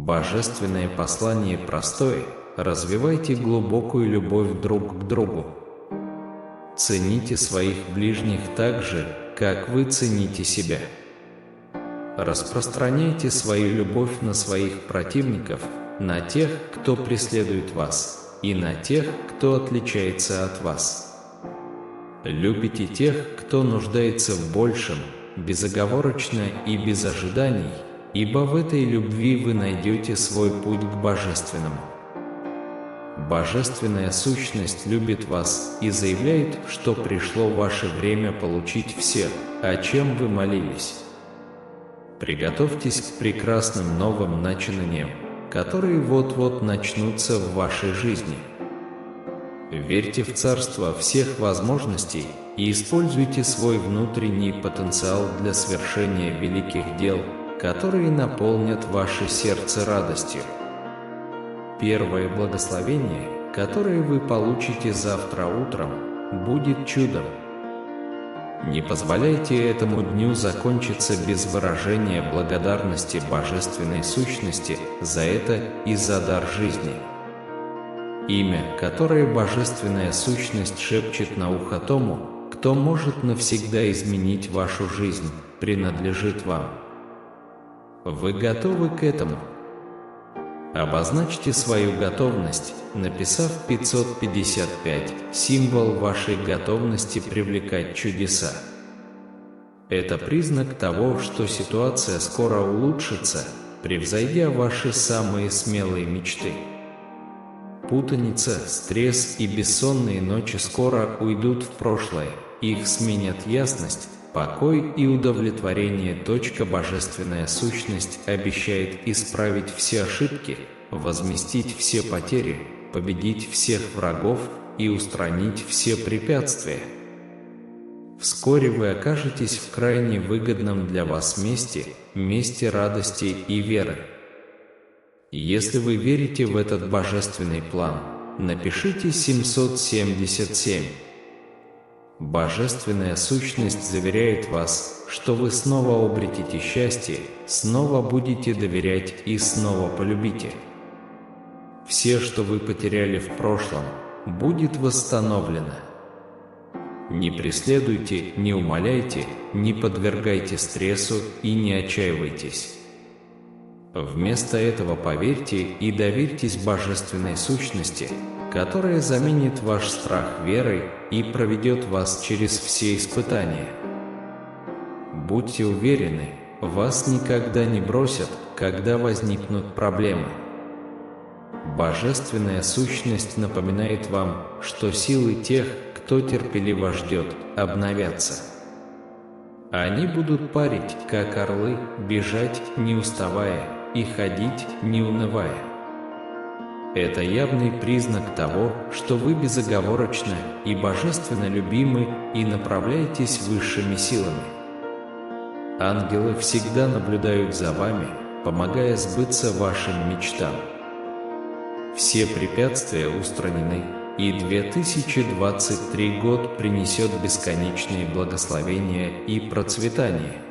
Божественное послание простое: развивайте глубокую любовь друг к другу. Цените своих ближних так же, как вы цените себя. Распространяйте свою любовь на своих противников, на тех, кто преследует вас, и на тех, кто отличается от вас. Любите тех, кто нуждается в большем, безоговорочно и без ожиданий, ибо в этой любви вы найдете свой путь к Божественному. Божественная сущность любит вас и заявляет, что пришло ваше время получить все, о чем вы молились. Приготовьтесь к прекрасным новым начинаниям, которые вот-вот начнутся в вашей жизни. Верьте в царство всех возможностей и используйте свой внутренний потенциал для совершения великих дел, которые наполнят ваше сердце радостью. Первое благословение, которое вы получите завтра утром, будет чудом. Не позволяйте этому дню закончиться без выражения благодарности Божественной сущности за это и за дар жизни. Имя, которое Божественная сущность шепчет на ухо тому, кто может навсегда изменить вашу жизнь, принадлежит вам. Вы готовы к этому? Обозначьте свою готовность, написав 555, символ вашей готовности привлекать чудеса. Это признак того, что ситуация скоро улучшится, превзойдя ваши самые смелые мечты. Путаница, стресс и бессонные ночи скоро уйдут в прошлое, их сменят ясность, покой и удовлетворение. Божественная сущность обещает исправить все ошибки, возместить все потери, победить всех врагов и устранить все препятствия. Вскоре вы окажетесь в крайне выгодном для вас месте радости и веры. Если вы верите в этот божественный план, напишите 777. Божественная сущность заверяет вас, что вы снова обретете счастье, снова будете доверять и снова полюбите. Все, что вы потеряли в прошлом, будет восстановлено. Не преследуйте, не умаляйте, не подвергайте стрессу и не отчаивайтесь. Вместо этого поверьте и доверьтесь Божественной сущности, которая заменит ваш страх верой и проведет вас через все испытания. Будьте уверены, вас никогда не бросят, когда возникнут проблемы. Божественная сущность напоминает вам, что силы тех, кто терпеливо ждет, обновятся. Они будут парить, как орлы, бежать, не уставая, и ходить, не унывая. Это явный признак того, что вы безоговорочно и божественно любимы и направляетесь высшими силами. Ангелы всегда наблюдают за вами, помогая сбыться вашим мечтам. Все препятствия устранены, и 2023 год принесет бесконечные благословения и процветание.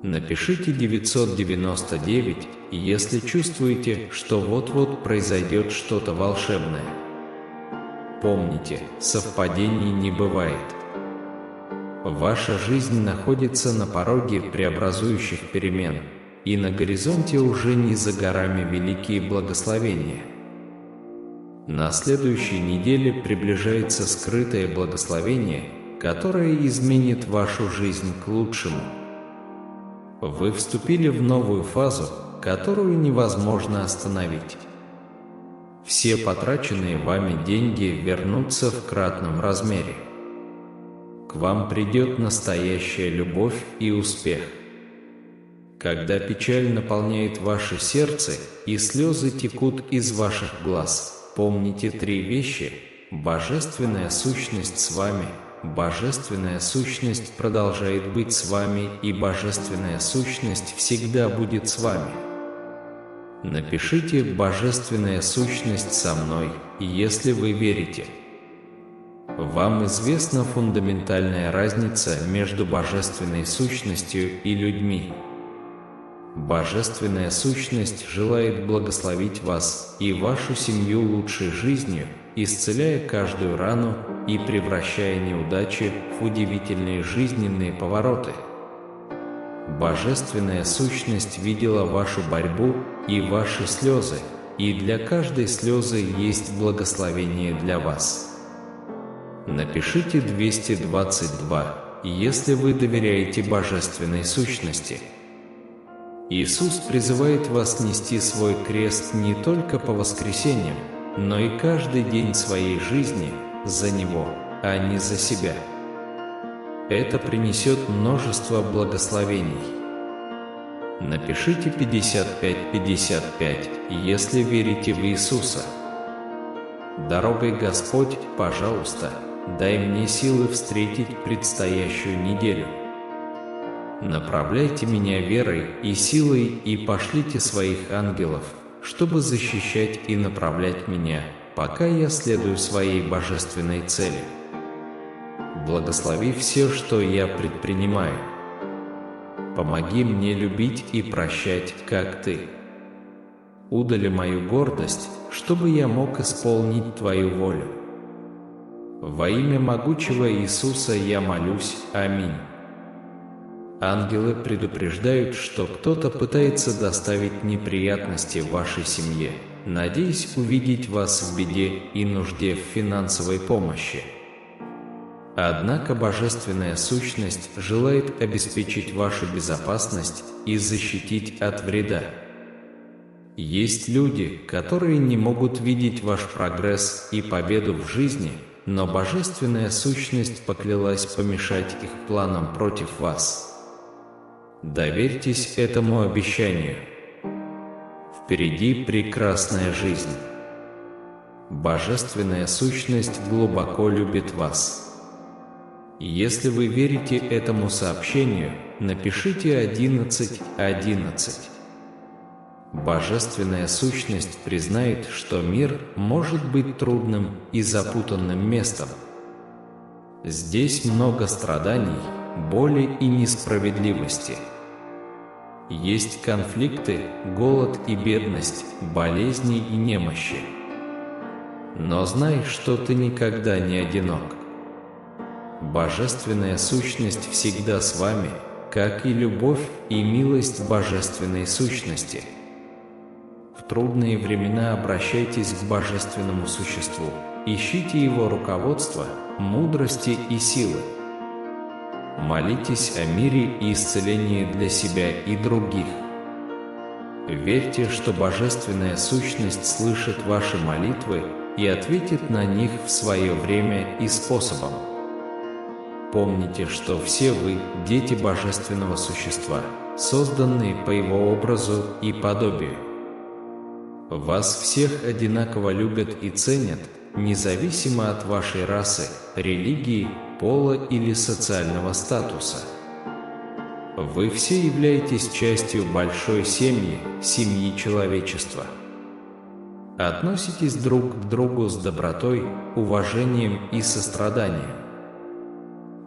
Напишите 999, если чувствуете, что вот-вот произойдет что-то волшебное. Помните, совпадений не бывает. Ваша жизнь находится на пороге преобразующих перемен, и на горизонте уже не за горами великие благословения. На следующей неделе приближается скрытое благословение, которое изменит вашу жизнь к лучшему. Вы вступили в новую фазу, которую невозможно остановить. Все потраченные вами деньги вернутся в кратном размере. К вам придет настоящая любовь и успех. Когда печаль наполняет ваше сердце и слезы текут из ваших глаз, помните 3 вещи: Божественная сущность с вами, Божественная сущность продолжает быть с вами, и Божественная сущность всегда будет с вами. Напишите «Божественная сущность со мной», если вы верите. Вам известна фундаментальная разница между Божественной сущностью и людьми. Божественная сущность желает благословить вас и вашу семью лучшей жизнью, исцеляя каждую рану и превращая неудачи в удивительные жизненные повороты. Божественная сущность видела вашу борьбу и ваши слезы, и для каждой слезы есть благословение для вас. Напишите 222, если вы доверяете Божественной сущности. Иисус призывает вас нести свой крест не только по воскресеньям, но и каждый день своей жизни за Него, а не за себя. Это принесет множество благословений. Напишите 55-55, если верите в Иисуса. Дорогой Господь, пожалуйста, дай мне силы встретить предстоящую неделю. Направляйте меня верой и силой и пошлите своих ангелов, чтобы защищать и направлять меня, пока я следую своей божественной цели. Благослови все, что я предпринимаю. Помоги мне любить и прощать, как Ты. Удали мою гордость, чтобы я мог исполнить Твою волю. Во имя могучего Иисуса я молюсь. Аминь. Ангелы предупреждают, что кто-то пытается доставить неприятности вашей семье, надеясь увидеть вас в беде и нужде в финансовой помощи. Однако Божественная Сущность желает обеспечить вашу безопасность и защитить от вреда. Есть люди, которые не могут видеть ваш прогресс и победу в жизни, но Божественная Сущность поклялась помешать их планам против вас. Доверьтесь этому обещанию. Впереди прекрасная жизнь. Божественная Сущность глубоко любит вас. Если вы верите этому сообщению, напишите 11:11. Божественная Сущность признает, что мир может быть трудным и запутанным местом. Здесь много страданий, боли и несправедливости. Есть конфликты, голод и бедность, болезни и немощи. Но знай, что ты никогда не одинок. Божественная Сущность всегда с вами, как и любовь и милость Божественной Сущности. В трудные времена обращайтесь к Божественному Существу, ищите Его руководства, мудрости и силы. Молитесь о мире и исцелении для себя и других. Верьте, что Божественная Сущность слышит ваши молитвы и ответит на них в свое время и способом. Помните, что все вы – дети Божественного Существа, созданные по Его образу и подобию. Вас всех одинаково любят и ценят, независимо от вашей расы, религии, пола или социального статуса. Вы все являетесь частью большой семьи, семьи человечества. Относитесь друг к другу с добротой, уважением и состраданием.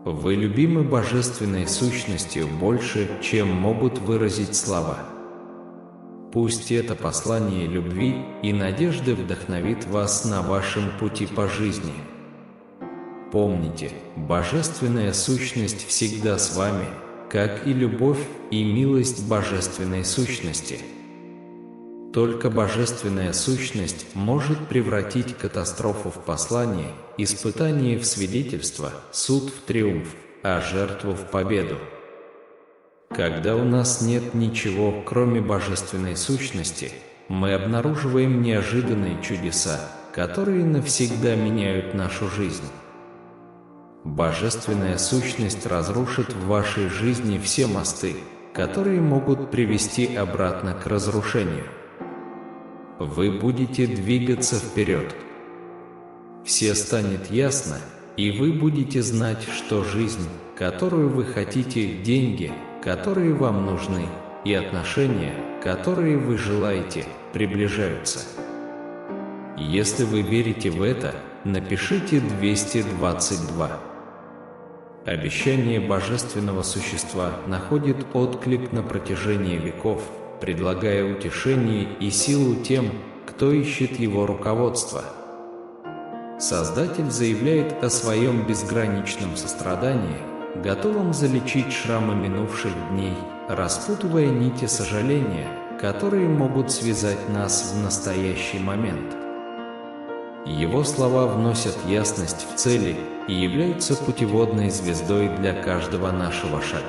Вы любимы Божественной Сущностью больше, чем могут выразить слова. Пусть это послание любви и надежды вдохновит вас на вашем пути по жизни. Помните, Божественная Сущность всегда с вами, как и любовь и милость Божественной Сущности. Только Божественная Сущность может превратить катастрофу в послание, испытание в свидетельство, суд в триумф, а жертву в победу. Когда у нас нет ничего, кроме Божественной Сущности, мы обнаруживаем неожиданные чудеса, которые навсегда меняют нашу жизнь. Божественная Сущность разрушит в вашей жизни все мосты, которые могут привести обратно к разрушению. Вы будете двигаться вперед. Все станет ясно, и вы будете знать, что жизнь, которую вы хотите, деньги, которые вам нужны, и отношения, которые вы желаете, приближаются. Если вы верите в это, напишите 222. Обещание божественного существа находит отклик на протяжении веков, предлагая утешение и силу тем, кто ищет его руководство. Создатель заявляет о своем безграничном сострадании, готовом залечить шрамы минувших дней, распутывая нити сожаления, которые могут связать нас в настоящий момент. Его слова вносят ясность в цели и являются путеводной звездой для каждого нашего шага.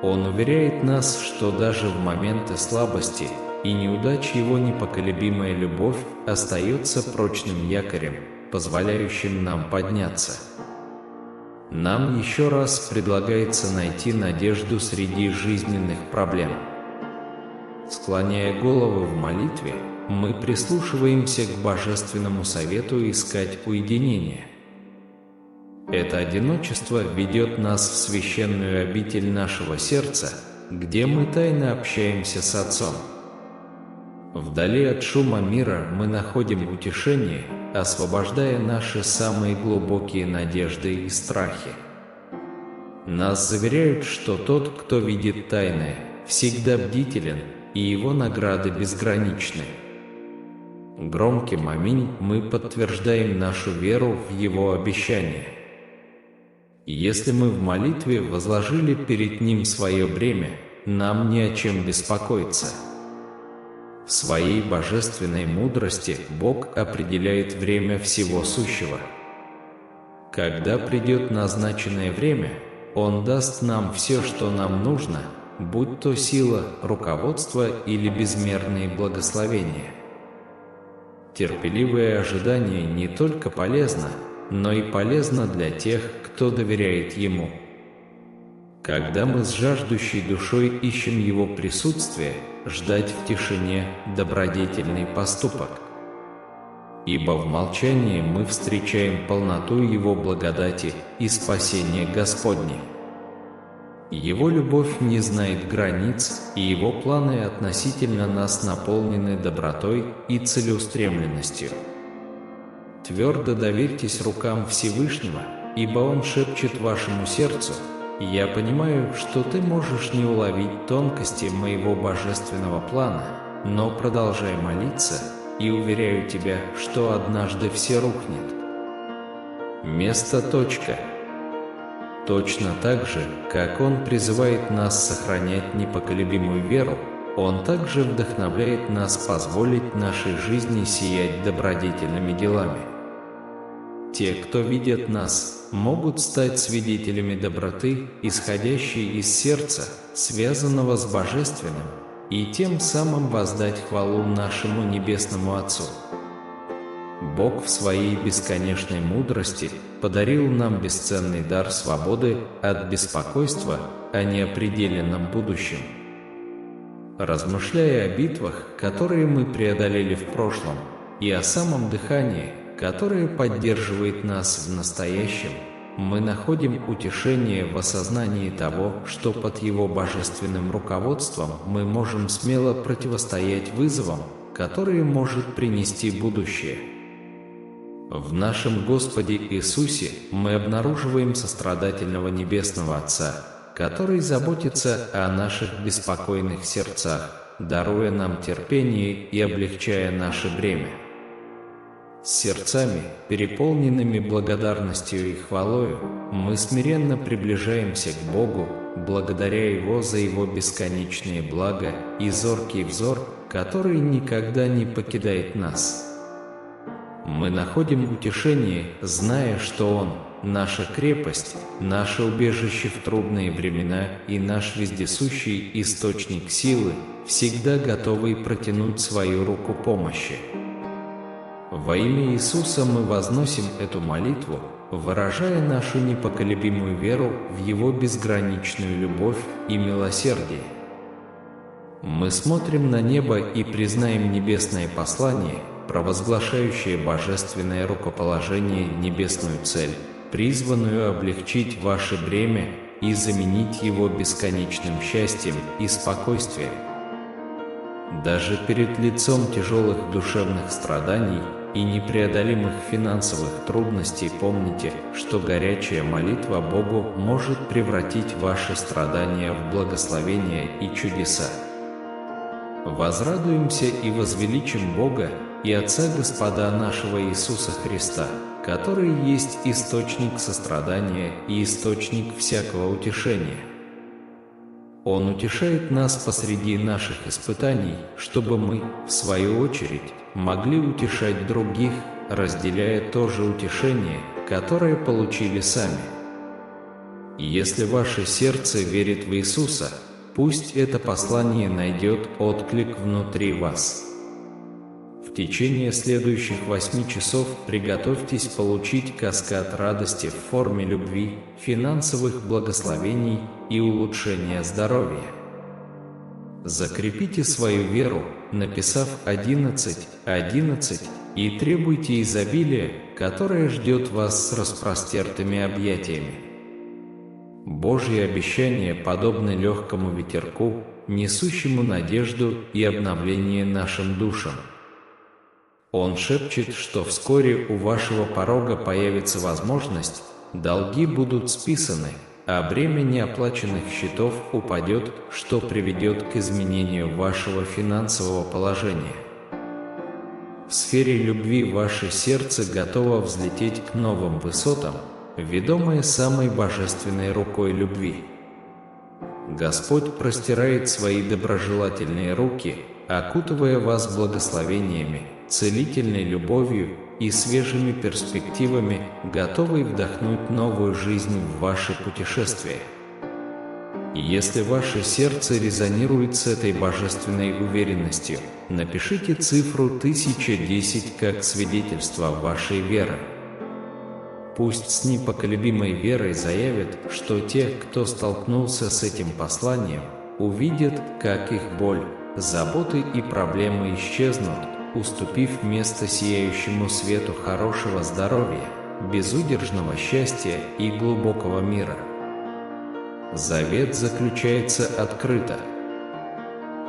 Он уверяет нас, что даже в моменты слабости и неудач его непоколебимая любовь остается прочным якорем, позволяющим нам подняться. Нам еще раз предлагается найти надежду среди жизненных проблем. Склоняя головы в молитве, мы прислушиваемся к божественному совету искать уединение. Это одиночество ведет нас в священную обитель нашего сердца, где мы тайно общаемся с Отцом. Вдали от шума мира мы находим утешение, освобождая наши самые глубокие надежды и страхи. Нас заверяют, что тот, кто видит тайное, всегда бдителен, и его награды безграничны. Громким «Аминь» мы подтверждаем нашу веру в Его обещание. Если мы в молитве возложили перед Ним свое бремя, нам не о чем беспокоиться. В своей божественной мудрости Бог определяет время всего сущего. Когда придет назначенное время, Он даст нам все, что нам нужно, будь то сила, руководство или безмерные благословения. Терпеливое ожидание не только полезно, но и полезно для тех, кто доверяет Ему. Когда мы с жаждущей душой ищем Его присутствие, ждать в тишине – добродетельный поступок. Ибо в молчании мы встречаем полноту Его благодати и спасение Господне. Его любовь не знает границ, и Его планы относительно нас наполнены добротой и целеустремленностью. Твердо доверьтесь рукам Всевышнего, ибо Он шепчет вашему сердцу: «Я понимаю, что ты можешь не уловить тонкости моего божественного плана, но продолжай молиться, и уверяю тебя, что однажды все рухнет». Место. Точно так же, как Он призывает нас сохранять непоколебимую веру, Он также вдохновляет нас позволить нашей жизни сиять добродетельными делами. Те, кто видят нас, могут стать свидетелями доброты, исходящей из сердца, связанного с Божественным, и тем самым воздать хвалу нашему Небесному Отцу. Бог в Своей бесконечной мудрости подарил нам бесценный дар свободы от беспокойства о неопределенном будущем. Размышляя о битвах, которые мы преодолели в прошлом, и о самом дыхании, которое поддерживает нас в настоящем, мы находим утешение в осознании того, что под Его божественным руководством мы можем смело противостоять вызовам, которые может принести будущее. В нашем Господе Иисусе мы обнаруживаем сострадательного Небесного Отца, который заботится о наших беспокойных сердцах, даруя нам терпение и облегчая наше бремя. С сердцами, переполненными благодарностью и хвалою, мы смиренно приближаемся к Богу, благодаря Его за Его бесконечные блага и зоркий взор, который никогда не покидает нас. Мы находим утешение, зная, что Он – наша крепость, наше убежище в трудные времена и наш вездесущий источник силы, всегда готовый протянуть свою руку помощи. Во имя Иисуса мы возносим эту молитву, выражая нашу непоколебимую веру в Его безграничную любовь и милосердие. Мы смотрим на небо и признаем небесное послание, провозглашающее божественное рукоположение, небесную цель, призванную облегчить ваше бремя и заменить его бесконечным счастьем и спокойствием. Даже перед лицом тяжелых душевных страданий и непреодолимых финансовых трудностей, помните, что горячая молитва Богу может превратить ваши страдания в благословения и чудеса. Возрадуемся и возвеличим Бога и Отца Господа нашего Иисуса Христа, который есть источник сострадания и источник всякого утешения. Он утешает нас посреди наших испытаний, чтобы мы, в свою очередь, могли утешать других, разделяя то же утешение, которое получили сами. Если ваше сердце верит в Иисуса, пусть это послание найдет отклик внутри вас. В течение следующих 8 часов приготовьтесь получить каскад радости в форме любви, финансовых благословений и улучшения здоровья. Закрепите свою веру, написав 11:11, и требуйте изобилия, которое ждет вас с распростертыми объятиями. Божьи обещания подобны легкому ветерку, несущему надежду и обновление нашим душам. Он шепчет, что вскоре у вашего порога появится возможность, долги будут списаны, а бремя неоплаченных счетов упадет, что приведет к изменению вашего финансового положения. В сфере любви ваше сердце готово взлететь к новым высотам, ведомое самой божественной рукой любви. Господь простирает свои доброжелательные руки, окутывая вас благословениями, целительной любовью и свежими перспективами, готовый вдохнуть новую жизнь в ваше путешествие. Если ваше сердце резонирует с этой божественной уверенностью, напишите цифру 1010 как свидетельство вашей веры. Пусть с непоколебимой верой заявят, что те, кто столкнулся с этим посланием, увидят, как их боль, заботы и проблемы исчезнут, уступив место сияющему свету хорошего здоровья, безудержного счастья и глубокого мира. Завет заключается открыто.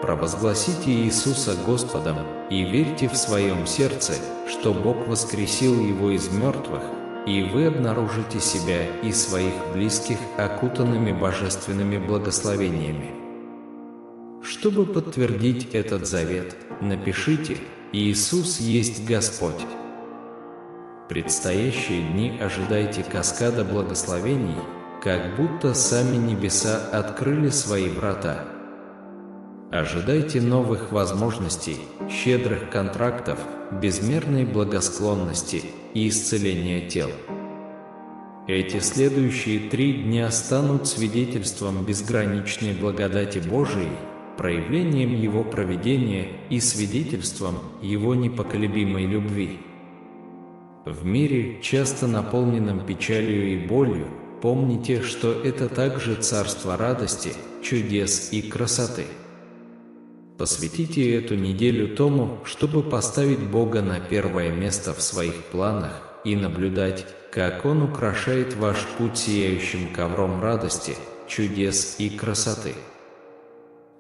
Провозгласите Иисуса Господом и верьте в своем сердце, что Бог воскресил Его из мертвых, и вы обнаружите себя и своих близких окутанными божественными благословениями. Чтобы подтвердить этот завет, напишите: «Иисус есть Господь». Предстоящие дни ожидайте каскада благословений, как будто сами небеса открыли свои врата. Ожидайте новых возможностей, щедрых контрактов, безмерной благосклонности и исцеления тел. Эти следующие 3 дня станут свидетельством безграничной благодати Божией, проявлением Его провидения и свидетельством Его непоколебимой любви. В мире, часто наполненном печалью и болью, помните, что это также царство радости, чудес и красоты. Посвятите эту неделю тому, чтобы поставить Бога на первое место в своих планах и наблюдать, как Он украшает ваш путь сияющим ковром радости, чудес и красоты.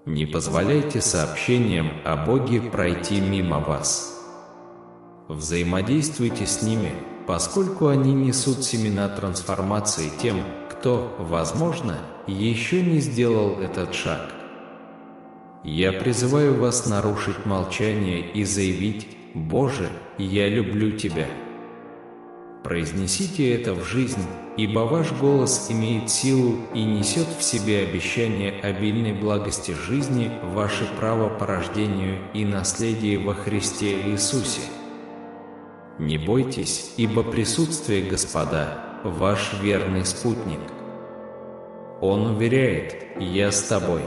Не позволяйте сообщениям о Боге пройти мимо вас. Взаимодействуйте с ними, поскольку они несут семена трансформации тем, кто, возможно, еще не сделал этот шаг. Я призываю вас нарушить молчание и заявить: «Боже, я люблю Тебя». Произнесите это в жизнь, ибо ваш голос имеет силу и несет в себе обещание обильной благости жизни, ваше право по рождению и наследие во Христе Иисусе. Не бойтесь, ибо присутствие Господа – ваш верный спутник. Он уверяет: «Я с тобой».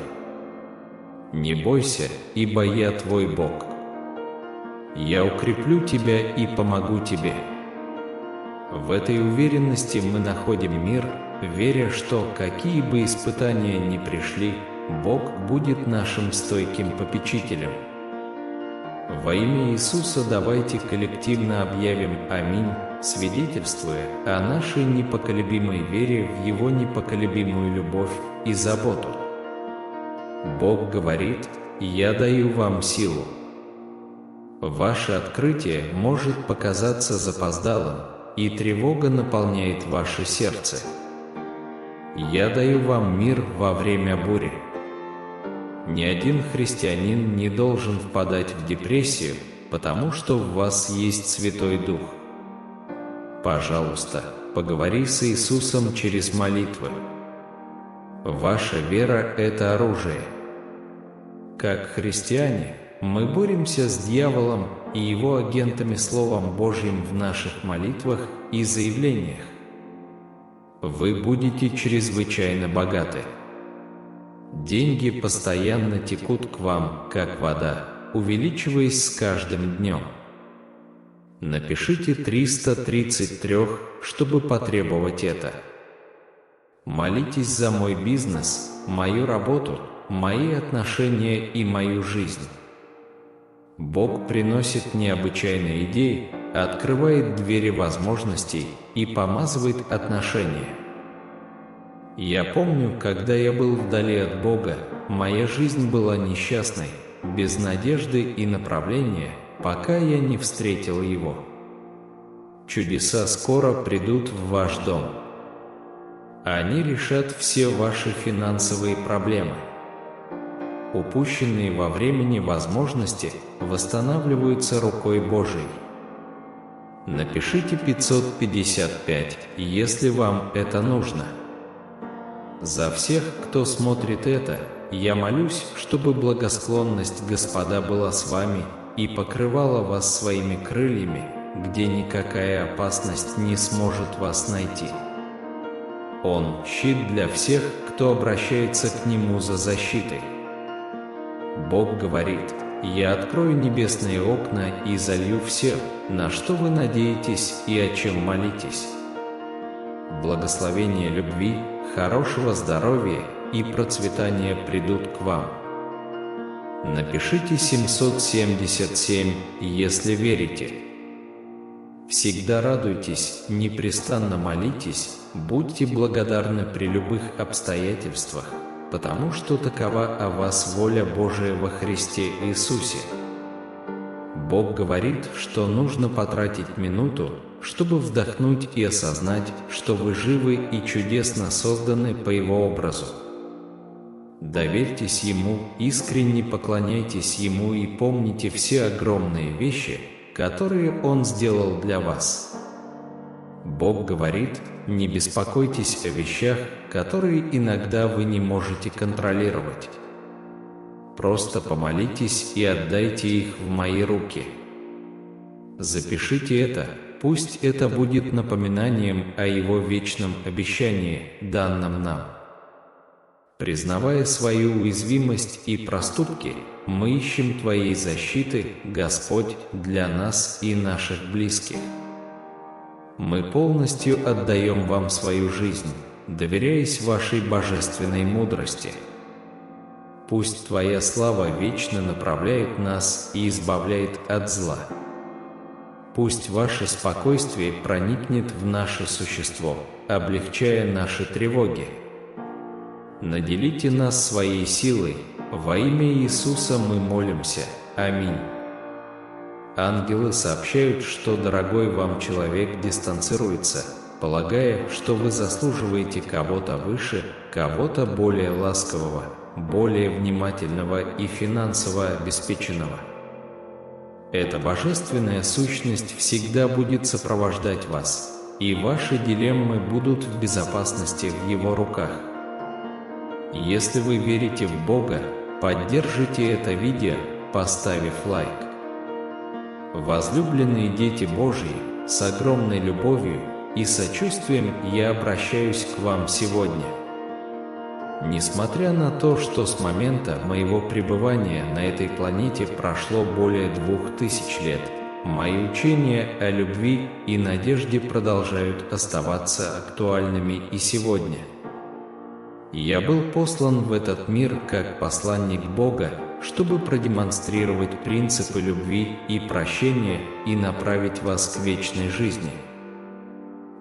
Не бойся, ибо я твой Бог. Я укреплю тебя и помогу тебе. В этой уверенности мы находим мир, веря, что, какие бы испытания ни пришли, Бог будет нашим стойким попечителем. Во имя Иисуса давайте коллективно объявим «Аминь», свидетельствуя о нашей непоколебимой вере в Его непоколебимую любовь и заботу. Бог говорит: «Я даю вам силу». Ваше открытие может показаться запоздалым, и тревога наполняет ваше сердце. Я даю вам мир во время бури. Ни один христианин не должен впадать в депрессию, потому что в вас есть Святой Дух. Пожалуйста, поговори с Иисусом через молитвы. Ваша вера – это оружие. Как христиане, мы боремся с дьяволом и его агентами Словом Божьим в наших молитвах и заявлениях. Вы будете чрезвычайно богаты. Деньги постоянно текут к вам, как вода, увеличиваясь с каждым днем. Напишите 333, чтобы потребовать это. Молитесь за мой бизнес, мою работу, мои отношения и мою жизнь. Бог приносит необычайные идеи, открывает двери возможностей и помазывает отношения. Я помню, когда я был вдали от Бога, моя жизнь была несчастной, без надежды и направления, пока я не встретил Его. Чудеса скоро придут в ваш дом. Они решат все ваши финансовые проблемы. Упущенные во времени возможности восстанавливаются рукой Божией. Напишите 555, если вам это нужно. За всех, кто смотрит это, я молюсь, чтобы благосклонность Господа была с вами и покрывала вас своими крыльями, где никакая опасность не сможет вас найти. Он – щит для всех, кто обращается к Нему за защитой. Бог говорит: «Я открою небесные окна и залью все, на что вы надеетесь и о чем молитесь». Благословение любви, хорошего здоровья и процветания придут к вам. Напишите 777, если верите. Всегда радуйтесь, непрестанно молитесь, будьте благодарны при любых обстоятельствах, потому что такова о вас воля Божия во Христе Иисусе. Бог говорит, что нужно потратить минуту, чтобы вдохнуть и осознать, что вы живы и чудесно созданы по Его образу. Доверьтесь Ему, искренне поклоняйтесь Ему и помните все огромные вещи, которые Он сделал для вас. Бог говорит: не беспокойтесь о вещах, которые иногда вы не можете контролировать. Просто помолитесь и отдайте их в мои руки. Запишите это, пусть это будет напоминанием о Его вечном обещании, данном нам. Признавая свою уязвимость и проступки, мы ищем Твоей защиты, Господь, для нас и наших близких. Мы полностью отдаем Вам свою жизнь, доверяясь Вашей божественной мудрости. Пусть Твоя слава вечно направляет нас и избавляет от зла. Пусть Ваше спокойствие проникнет в наше существо, облегчая наши тревоги. Наделите нас своей силой, во имя Иисуса мы молимся. Аминь. Ангелы сообщают, что дорогой вам человек дистанцируется, полагая, что вы заслуживаете кого-то выше, кого-то более ласкового, более внимательного и финансово обеспеченного. Эта божественная сущность всегда будет сопровождать вас, и ваши дилеммы будут в безопасности в Его руках. Если вы верите в Бога, поддержите это видео, поставив лайк. Возлюбленные дети Божьи, с огромной любовью и сочувствием я обращаюсь к вам сегодня. Несмотря на то, что с момента моего пребывания на этой планете прошло более 2000 лет, мои учения о любви и надежде продолжают оставаться актуальными и сегодня. Я был послан в этот мир как посланник Бога, чтобы продемонстрировать принципы любви и прощения и направить вас к вечной жизни.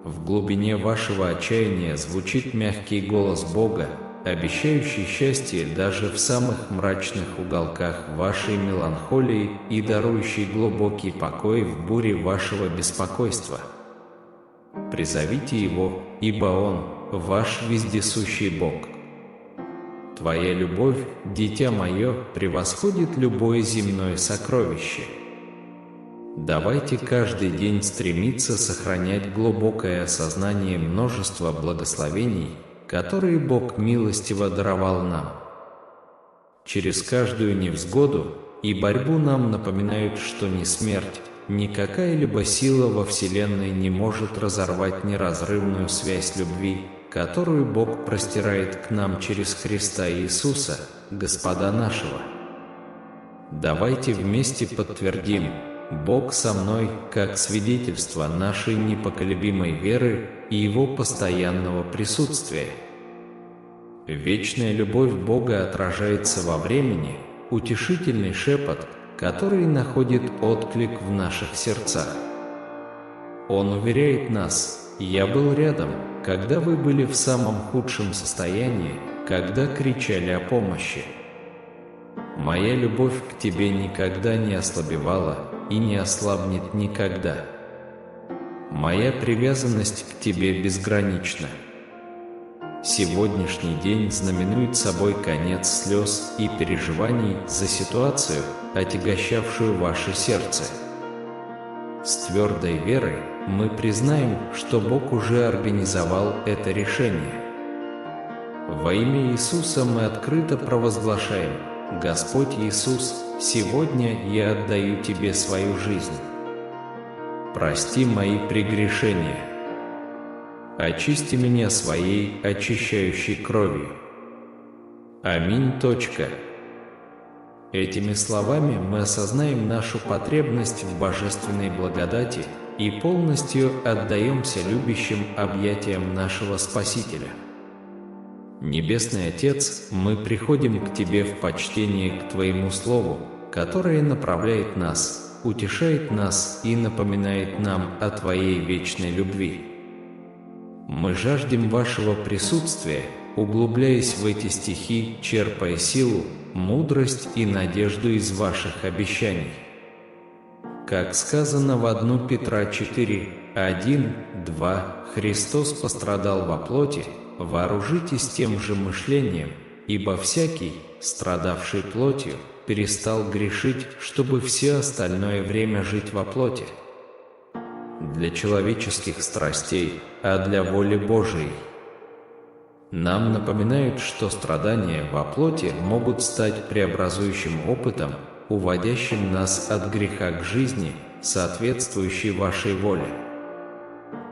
В глубине вашего отчаяния звучит мягкий голос Бога, обещающий счастье даже в самых мрачных уголках вашей меланхолии и дарующий глубокий покой в буре вашего беспокойства. Призовите Его, ибо Он – ваш вездесущий Бог. Твоя любовь, дитя мое, превосходит любое земное сокровище. Давайте каждый день стремиться сохранять глубокое осознание множества благословений, которые Бог милостиво даровал нам. Через каждую невзгоду и борьбу нам напоминают, что ни смерть, ни какая-либо сила во Вселенной не может разорвать неразрывную связь любви, которую Бог простирает к нам через Христа Иисуса, Господа нашего. Давайте вместе подтвердим: Бог со мной, как свидетельство нашей непоколебимой веры и Его постоянного присутствия. Вечная любовь Бога отражается во времени, утешительный шепот, который находит отклик в наших сердцах. Он уверяет нас: «Я был рядом, когда вы были в самом худшем состоянии, когда кричали о помощи. Моя любовь к тебе никогда не ослабевала и не ослабнет никогда. Моя привязанность к тебе безгранична». Сегодняшний день знаменует собой конец слез и переживаний за ситуацию, отягощавшую ваше сердце. С твердой верой мы признаем, что Бог уже организовал это решение. Во имя Иисуса мы открыто провозглашаем: Господь Иисус, сегодня я отдаю Тебе свою жизнь. Прости мои прегрешения. Очисти меня своей очищающей кровью. Аминь. Этими словами мы осознаем нашу потребность в божественной благодати и полностью отдаемся любящим объятиям нашего Спасителя. Небесный Отец, мы приходим к Тебе в почтении к Твоему Слову, которое направляет нас, утешает нас и напоминает нам о Твоей вечной любви. Мы жаждем Вашего присутствия, углубляясь в эти стихи, черпая силу, мудрость и надежду из Ваших обещаний. Как сказано в 1 Петра 4, 1, 2, Христос пострадал во плоти, вооружитесь тем же мышлением, ибо всякий, страдавший плотью, перестал грешить, чтобы все остальное время жить во плоти. Для человеческих страстей, а для воли Божией. Нам напоминают, что страдания во плоти могут стать преобразующим опытом, уводящим нас от греха к жизни, соответствующей Вашей воле.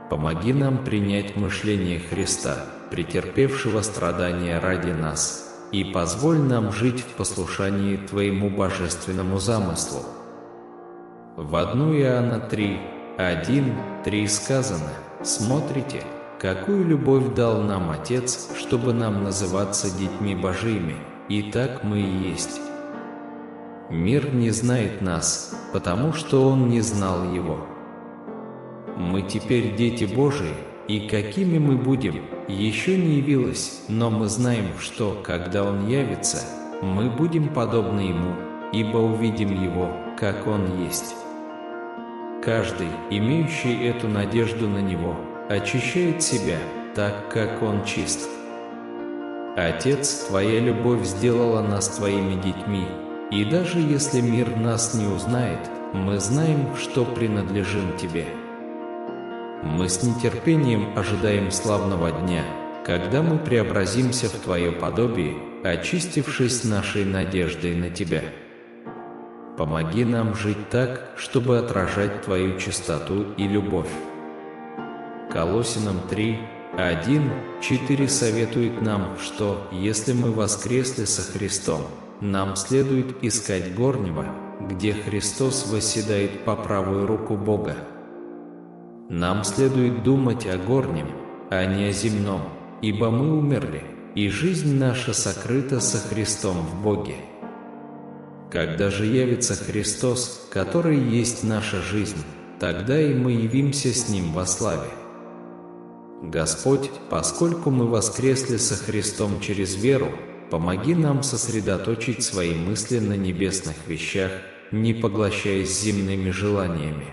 Помоги нам принять мышление Христа, претерпевшего страдания ради нас, и позволь нам жить в послушании Твоему божественному замыслу. В 1 Иоанна 3, 1, 3 сказано: «Смотрите, какую любовь дал нам Отец, чтобы нам называться детьми Божиими, и так мы и есть. Мир не знает нас, потому что он не знал Его. Мы теперь дети Божии, и какими мы будем, еще не явилось, но мы знаем, что, когда Он явится, мы будем подобны Ему, ибо увидим Его, как Он есть». Каждый, имеющий эту надежду на Него, очищает себя, так как Он чист. Отец, Твоя любовь сделала нас Твоими детьми, и даже если мир нас не узнает, мы знаем, что принадлежим Тебе. Мы с нетерпением ожидаем славного дня, когда мы преобразимся в Твое подобие, очистившись нашей надеждой на Тебя. Помоги нам жить так, чтобы отражать Твою чистоту и любовь. Колоссянам 3, 1, 4 советует нам, что, если мы воскресли со Христом, нам следует искать горнего, где Христос восседает по правую руку Бога. Нам следует думать о горнем, а не о земном, ибо мы умерли, и жизнь наша сокрыта со Христом в Боге. Когда же явится Христос, который есть наша жизнь, тогда и мы явимся с Ним во славе. Господь, поскольку мы воскресли со Христом через веру, помоги нам сосредоточить свои мысли на небесных вещах, не поглощаясь земными желаниями.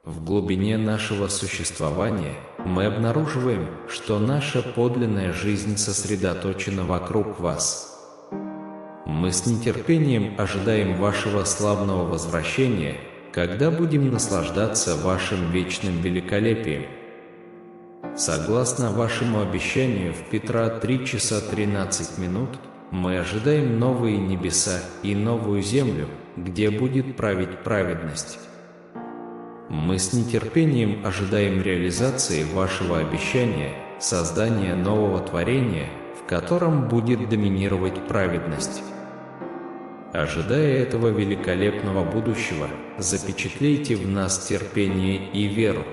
В глубине нашего существования мы обнаруживаем, что наша подлинная жизнь сосредоточена вокруг вас. Мы с нетерпением ожидаем вашего славного возвращения, когда будем наслаждаться вашим вечным великолепием. Согласно вашему обещанию в Петра 3 часа 13 минут, мы ожидаем новые небеса и новую землю, где будет править праведность. Мы с нетерпением ожидаем реализации вашего обещания, создания нового творения, в котором будет доминировать праведность. Ожидая этого великолепного будущего, запечатлейте в нас терпение и веру.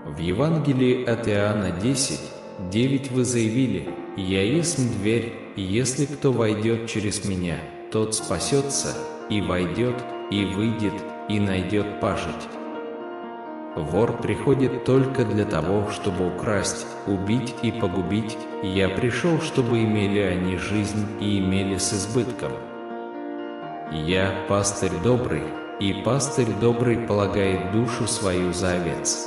В Евангелии от Иоанна 10:9 вы заявили: «Я есть дверь, и если кто войдет через меня, тот спасется, и войдет, и выйдет, и найдет пажить». Вор приходит только для того, чтобы украсть, убить и погубить. Я пришел, чтобы имели они жизнь и имели с избытком. Я пастырь добрый, и пастырь добрый полагает душу свою за овец.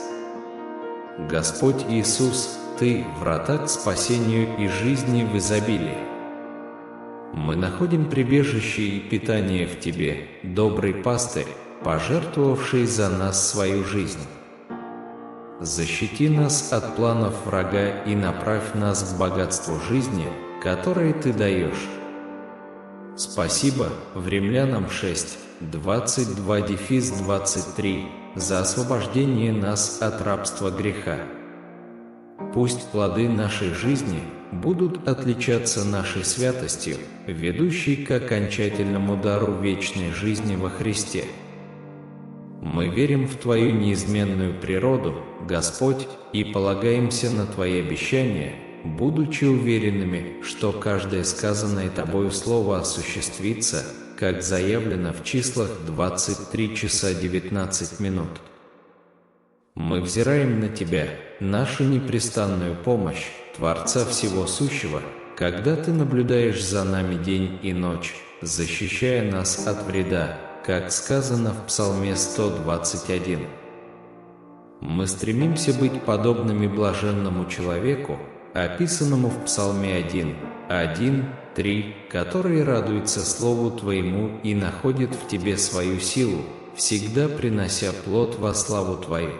Господь Иисус, Ты – врата к спасению и жизни в изобилии. Мы находим прибежище и питание в Тебе, добрый пастырь, пожертвовавший за нас свою жизнь. Защити нас от планов врага и направь нас к богатству жизни, которое Ты даешь. Спасибо в Римлянам 6:22-23 за освобождение нас от рабства греха. Пусть плоды нашей жизни будут отличаться нашей святостью, ведущей к окончательному дару вечной жизни во Христе. Мы верим в Твою неизменную природу, Господь, и полагаемся на Твои обещания, будучи уверенными, что каждое сказанное Тобою слово осуществится, как заявлено в числах 23 часа 19 минут. Мы взираем на Тебя, нашу непрестанную помощь, Творца всего сущего, когда Ты наблюдаешь за нами день и ночь, защищая нас от вреда, как сказано в Псалме 121. Мы стремимся быть подобными блаженному человеку, описанному в Псалме 1:3, который радуется Слову Твоему и находит в Тебе свою силу, всегда принося плод во славу Твою.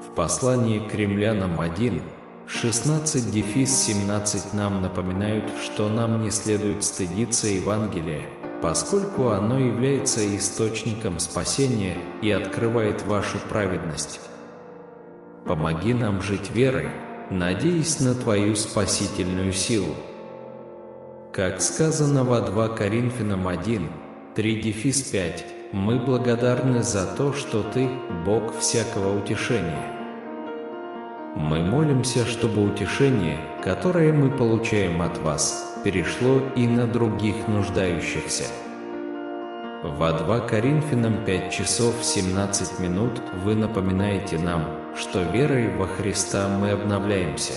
В послании к Римлянам 1:16-17 нам напоминают, что нам не следует стыдиться Евангелия, поскольку оно является источником спасения и открывает вашу праведность. Помоги нам жить верой, надеясь на Твою спасительную силу. Как сказано во 2 Коринфянам 1:3-5, мы благодарны за то, что Ты – Бог всякого утешения. Мы молимся, чтобы утешение, которое мы получаем от Вас, перешло и на других нуждающихся. Во 2 Коринфянам 5 часов 17 минут вы напоминаете нам, что верой во Христа мы обновляемся.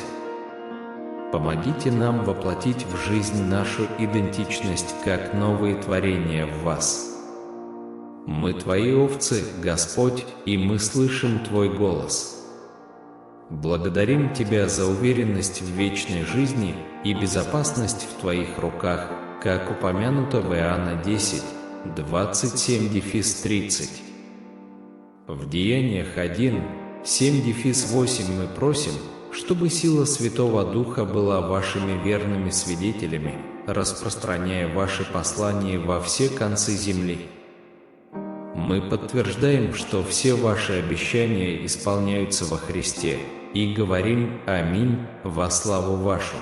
Помогите нам воплотить в жизнь нашу идентичность как новые творения в Вас. Мы Твои овцы, Господь, и мы слышим Твой голос. Благодарим Тебя за уверенность в вечной жизни и безопасность в Твоих руках, как упомянуто в Иоанна 10:27-30. В Деяниях 1:7-8 мы просим, чтобы сила Святого Духа была вашими верными свидетелями, распространяя ваши послания во все концы земли. Мы подтверждаем, что все ваши обещания исполняются во Христе, и говорим «Аминь» во славу вашу.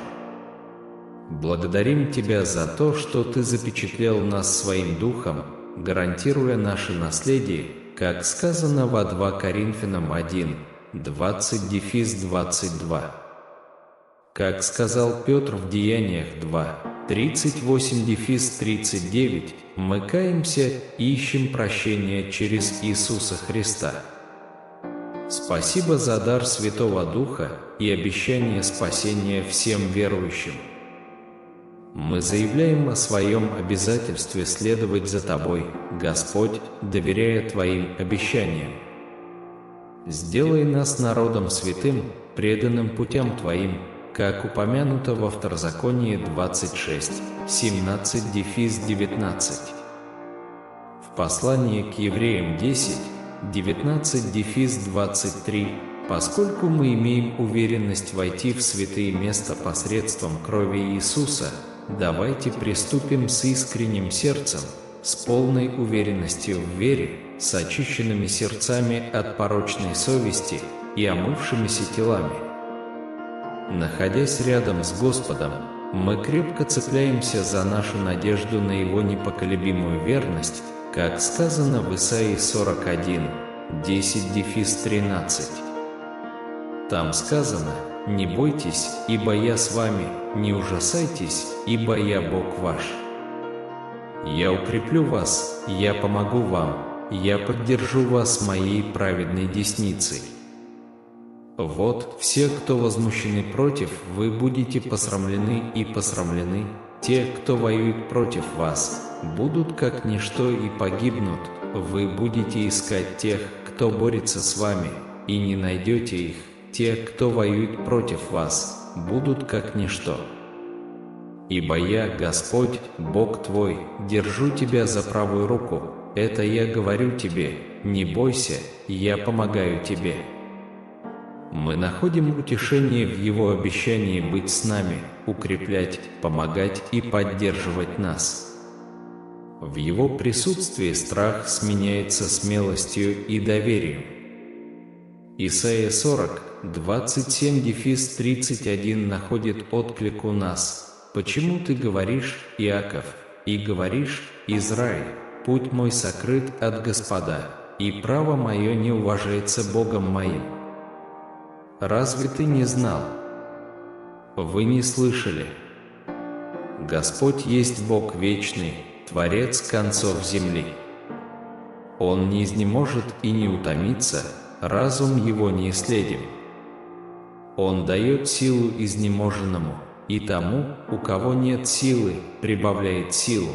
Благодарим Тебя за то, что Ты запечатлел нас Своим Духом, гарантируя наше наследие, как сказано во 2 Коринфянам 1:20-22. Как сказал Петр в Деяниях 2:38-39, мы каемся и ищем прощения через Иисуса Христа. Спасибо за дар Святого Духа и обещание спасения всем верующим. Мы заявляем о своем обязательстве следовать за Тобой, Господь, доверяя Твоим обещаниям. Сделай нас народом святым, преданным путям Твоим, как упомянуто во Второзаконии 26, 17-19. В послании к евреям 10, 19-23, поскольку мы имеем уверенность войти в святые места посредством крови Иисуса, давайте приступим с искренним сердцем, с полной уверенностью в вере, с очищенными сердцами от порочной совести и омывшимися телами. Находясь рядом с Господом, мы крепко цепляемся за нашу надежду на Его непоколебимую верность, как сказано в Исаии 41, 10-13. Там сказано: «Не бойтесь, ибо я с вами, не ужасайтесь, ибо я Бог ваш. Я укреплю вас, я помогу вам, я поддержу вас моей праведной десницей». Вот, все, кто возмущены против, вы будете посрамлены, и посрамлены те, кто воюет против вас, будут как ничто и погибнут. Вы будете искать тех, кто борется с вами, и не найдете их. Те, кто воюет против вас, будут как ничто. Ибо я, Господь, Бог твой, держу тебя за правую руку. Это я говорю тебе: не бойся, я помогаю тебе. Мы находим утешение в Его обещании быть с нами, укреплять, помогать и поддерживать нас. В Его присутствии страх сменяется смелостью и доверием. Исайя 40, 27-31 находит отклик у нас. «Почему ты говоришь, Иаков, и говоришь, Израиль, путь мой сокрыт от Господа, и право мое не уважается Богом моим? Разве ты не знал? Вы не слышали? Господь есть Бог вечный, Творец концов земли. Он не изнеможет и не утомится, разум Его не исследим. Он дает силу изнеможенному, и тому, у кого нет силы, прибавляет силу.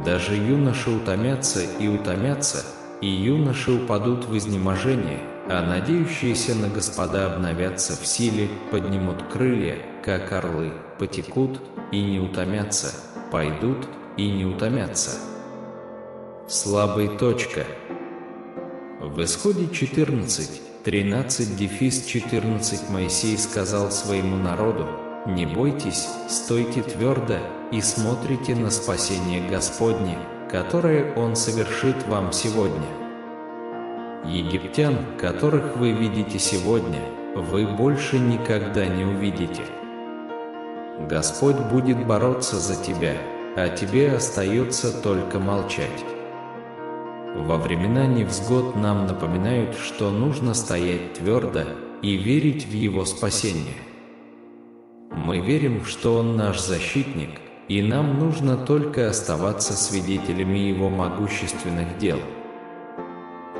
Даже юноши утомятся, и юноши упадут в изнеможение, а надеющиеся на Господа обновятся в силе, поднимут крылья, как орлы, потекут и не утомятся, пойдут и не утомятся». Слабый точка. В Исходе 14, 13-14 Моисей сказал своему народу: «Не бойтесь, стойте твердо и смотрите на спасение Господне, которое Он совершит вам сегодня. Египтян, которых вы видите сегодня, вы больше никогда не увидите. Господь будет бороться за тебя, а тебе остается только молчать». Во времена невзгод нам напоминают, что нужно стоять твердо и верить в Его спасение. Мы верим, что Он наш защитник, и нам нужно только оставаться свидетелями Его могущественных дел.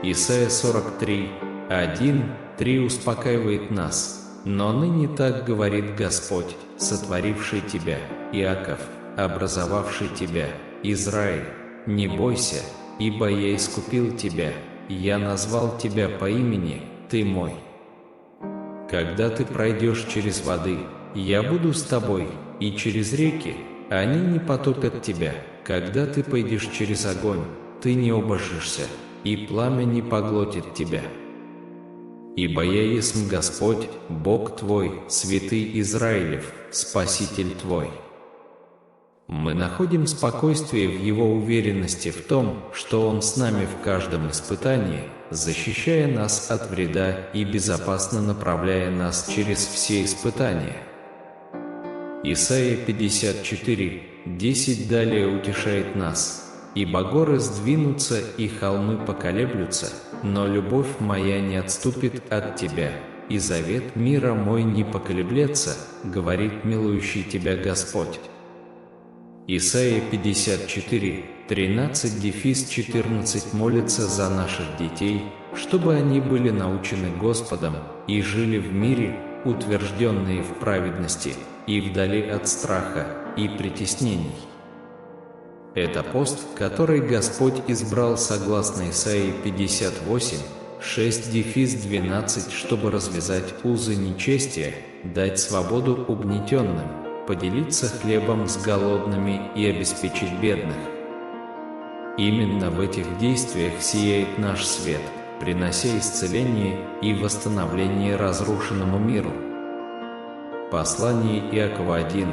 Исайя 43, 1-3 успокаивает нас: «Но ныне так говорит Господь, сотворивший тебя, Иаков, образовавший тебя, Израиль, не бойся, ибо я искупил тебя, я назвал тебя по имени, ты мой. Когда ты пройдешь через воды, я буду с тобой, и через реки, они не потопят тебя. Когда ты пойдешь через огонь, ты не обожжешься, и пламя не поглотит тебя. Ибо я есть Господь, Бог твой, святый Израилев, Спаситель твой». Мы находим спокойствие в Его уверенности в том, что Он с нами в каждом испытании, защищая нас от вреда и безопасно направляя нас через все испытания. Исайя 54, 10 далее утешает нас: «Ибо горы сдвинутся и холмы поколеблются, но любовь моя не отступит от тебя, и завет мира мой не поколеблется, говорит милующий тебя Господь». Исайя 54, 13-14 молится за наших детей, чтобы они были научены Господом и жили в мире, утвержденные в праведности, и вдали от страха и притеснений. Это пост, который Господь избрал согласно Исаии 58, 6-12, чтобы развязать узы нечестия, дать свободу угнетенным, поделиться хлебом с голодными и обеспечить бедных. Именно в этих действиях сияет наш свет, принося исцеление и восстановление разрушенному миру. Послание Иакова 1,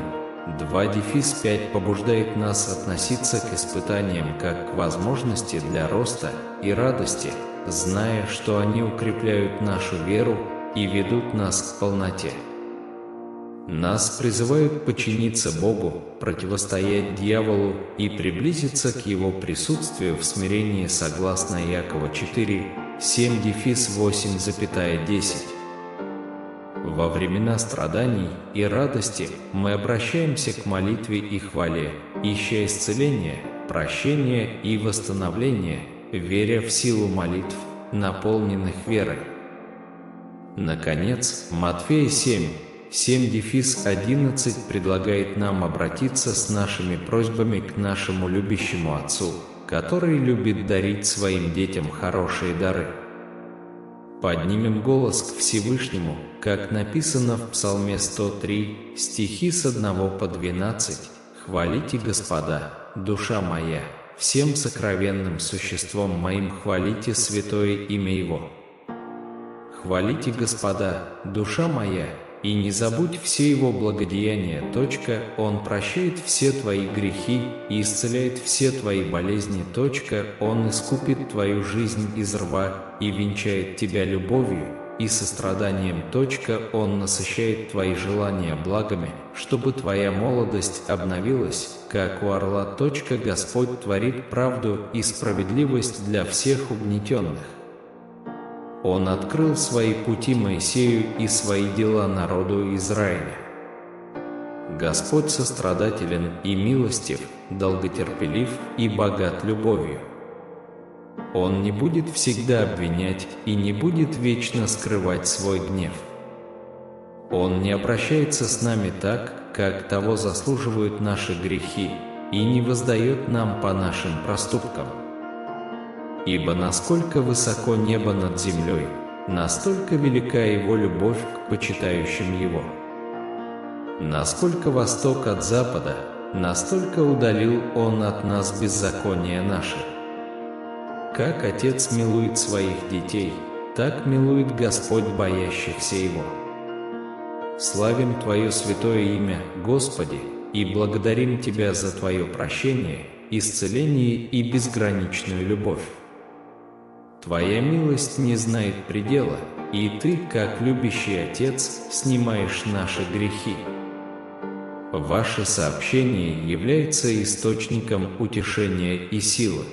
2-5 побуждает нас относиться к испытаниям как к возможности для роста и радости, зная, что они укрепляют нашу веру и ведут нас к полноте. Нас призывают подчиниться Богу, противостоять дьяволу и приблизиться к Его присутствию в смирении согласно Иакова 4, 7-8,10. Во времена страданий и радости мы обращаемся к молитве и хвале, ища исцеления, прощения и восстановления, веря в силу молитв, наполненных верой. Наконец, Матфея 7, 7-11 предлагает нам обратиться с нашими просьбами к нашему любящему Отцу, который любит дарить своим детям хорошие дары. Поднимем голос к Всевышнему, как написано в Псалме 103, стихи с 1 по 12. «Хвалите Господа, душа моя, всем сокровенным существом моим хвалите святое имя Его. Хвалите Господа, душа моя, и не забудь все Его благодеяния. Он прощает все твои грехи и исцеляет все твои болезни. Он искупит твою жизнь из рва и венчает тебя любовью и состраданием. Он насыщает твои желания благами, чтобы твоя молодость обновилась, как у орла. Господь творит правду и справедливость для всех угнетенных. Он открыл свои пути Моисею и свои дела народу Израиля. Господь сострадателен и милостив, долготерпелив и богат любовью. Он не будет всегда обвинять и не будет вечно скрывать свой гнев. Он не обращается с нами так, как того заслуживают наши грехи, и не воздает нам по нашим проступкам. Ибо насколько высоко небо над землей, настолько велика Его любовь к почитающим Его. Насколько восток от запада, настолько удалил Он от нас беззакония наши. Как Отец милует своих детей, так милует Господь боящихся Его. Славим Твое святое имя, Господи, и благодарим Тебя за Твое прощение, исцеление и безграничную любовь. Твоя милость не знает предела, и Ты, как любящий Отец, снимаешь наши грехи. Ваше сообщение является источником утешения и силы.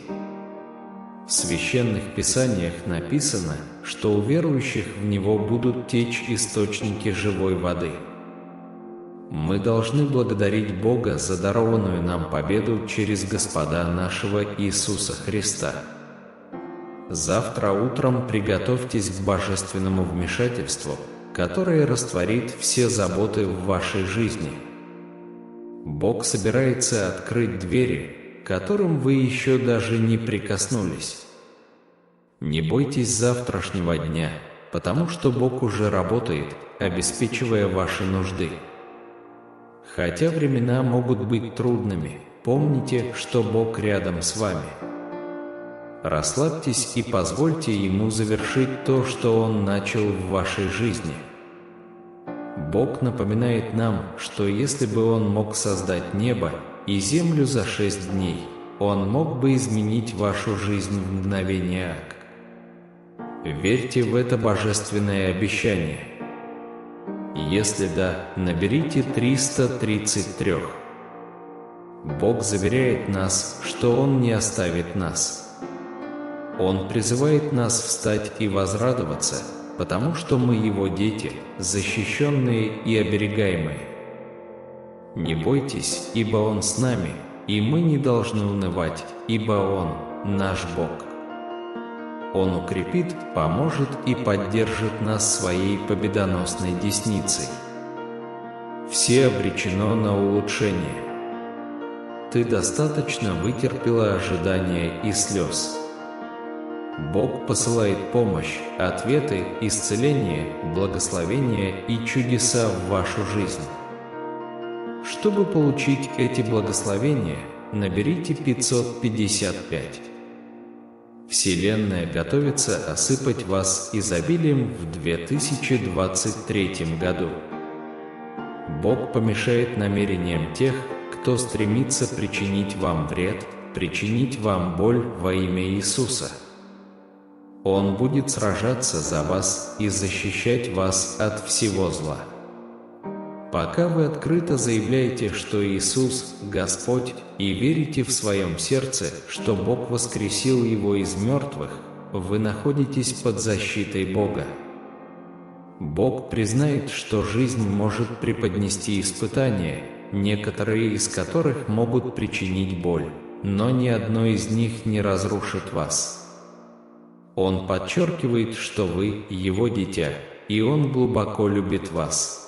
В священных писаниях написано, что у верующих в Него будут течь источники живой воды. Мы должны благодарить Бога за дарованную нам победу через Господа нашего Иисуса Христа. Завтра утром приготовьтесь к божественному вмешательству, которое растворит все заботы в вашей жизни. Бог собирается открыть двери, к которым вы еще даже не прикоснулись. Не бойтесь завтрашнего дня, потому что Бог уже работает, обеспечивая ваши нужды. Хотя времена могут быть трудными, помните, что Бог рядом с вами. Расслабьтесь и позвольте Ему завершить то, что Он начал в вашей жизни. Бог напоминает нам, что если бы Он мог создать небо и землю за 6 дней, Он мог бы изменить вашу жизнь в мгновение ока. Верьте в это божественное обещание. Если да, наберите 333. Бог заверяет нас, что Он не оставит нас. Он призывает нас встать и возрадоваться, потому что мы Его дети, защищенные и оберегаемые. Не бойтесь, ибо Он с нами, и мы не должны унывать, ибо Он – наш Бог. Он укрепит, поможет и поддержит нас своей победоносной десницей. Все обречено на улучшение. Ты достаточно вытерпела ожидания и слез. Бог посылает помощь, ответы, исцеление, благословения и чудеса в вашу жизнь. Чтобы получить эти благословения, наберите 555. Вселенная готовится осыпать вас изобилием в 2023 году. Бог помешает намерениям тех, кто стремится причинить вам вред, причинить вам боль во имя Иисуса. Он будет сражаться за вас и защищать вас от всего зла. Пока вы открыто заявляете, что Иисус – Господь, и верите в своем сердце, что Бог воскресил Его из мертвых, вы находитесь под защитой Бога. Бог признает, что жизнь может преподнести испытания, некоторые из которых могут причинить боль, но ни одно из них не разрушит вас. Он подчеркивает, что вы – Его дитя, и Он глубоко любит вас.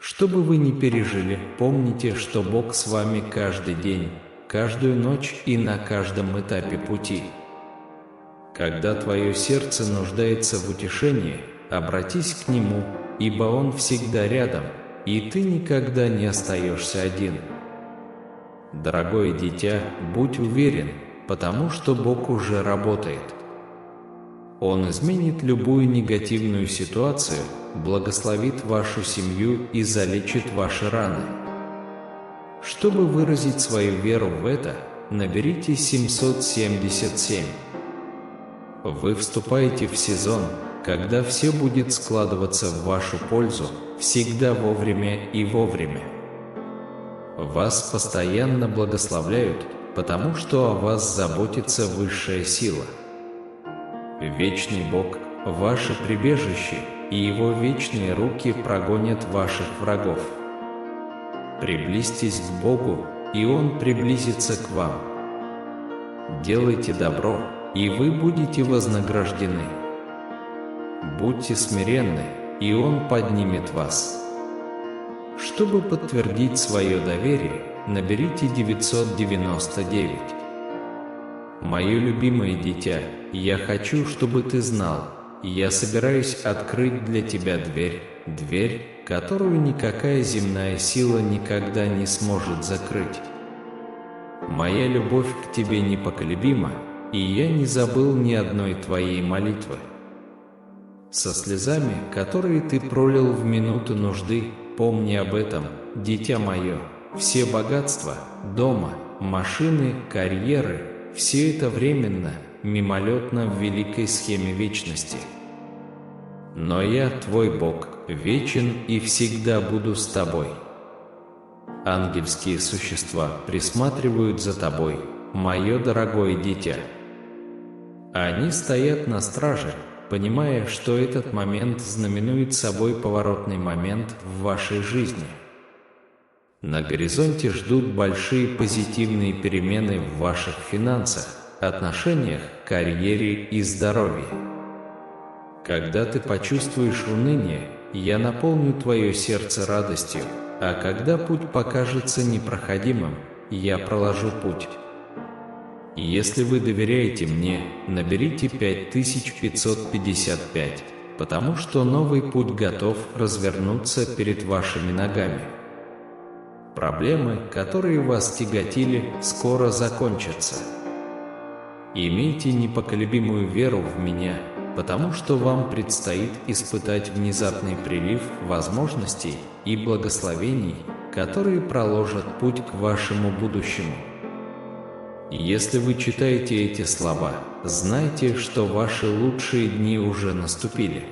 Что бы вы ни пережили, помните, что Бог с вами каждый день, каждую ночь и на каждом этапе пути. Когда твое сердце нуждается в утешении, обратись к Нему, ибо Он всегда рядом, и ты никогда не остаешься один. Дорогое дитя, будь уверен, потому что Бог уже работает. Он изменит любую негативную ситуацию, благословит вашу семью и залечит ваши раны. Чтобы выразить свою веру в это, наберите 777. Вы вступаете в сезон, когда все будет складываться в вашу пользу, всегда вовремя и вовремя. Вас постоянно благословляют, потому что о вас заботится высшая сила. Вечный Бог – ваше прибежище, и Его вечные руки прогонят ваших врагов. Приблизьтесь к Богу, и Он приблизится к вам. Делайте добро, и вы будете вознаграждены. Будьте смиренны, и Он поднимет вас. Чтобы подтвердить свое доверие, наберите 999. Мое любимое дитя, я хочу, чтобы ты знал, я собираюсь открыть для тебя дверь, которую никакая земная сила никогда не сможет закрыть. Моя любовь к тебе непоколебима, и я не забыл ни одной твоей молитвы. Со слезами, которые ты пролил в минуту нужды, помни об этом, дитя мое, все богатства, дома, машины, карьеры – все это временно, мимолетно в великой схеме вечности. Но я, твой Бог, вечен и всегда буду с тобой. Ангельские существа присматривают за тобой, мое дорогое дитя. Они стоят на страже, понимая, что этот момент знаменует собой поворотный момент в вашей жизни. На горизонте ждут большие позитивные перемены в ваших финансах, отношениях, карьере и здоровье. Когда ты почувствуешь уныние, я наполню твое сердце радостью, а когда путь покажется непроходимым, я проложу путь. Если вы доверяете мне, наберите 5555, потому что новый путь готов развернуться перед вашими ногами. Проблемы, которые вас тяготили, скоро закончатся. Имейте непоколебимую веру в меня, потому что вам предстоит испытать внезапный прилив возможностей и благословений, которые проложат путь к вашему будущему. Если вы читаете эти слова, знайте, что ваши лучшие дни уже наступили.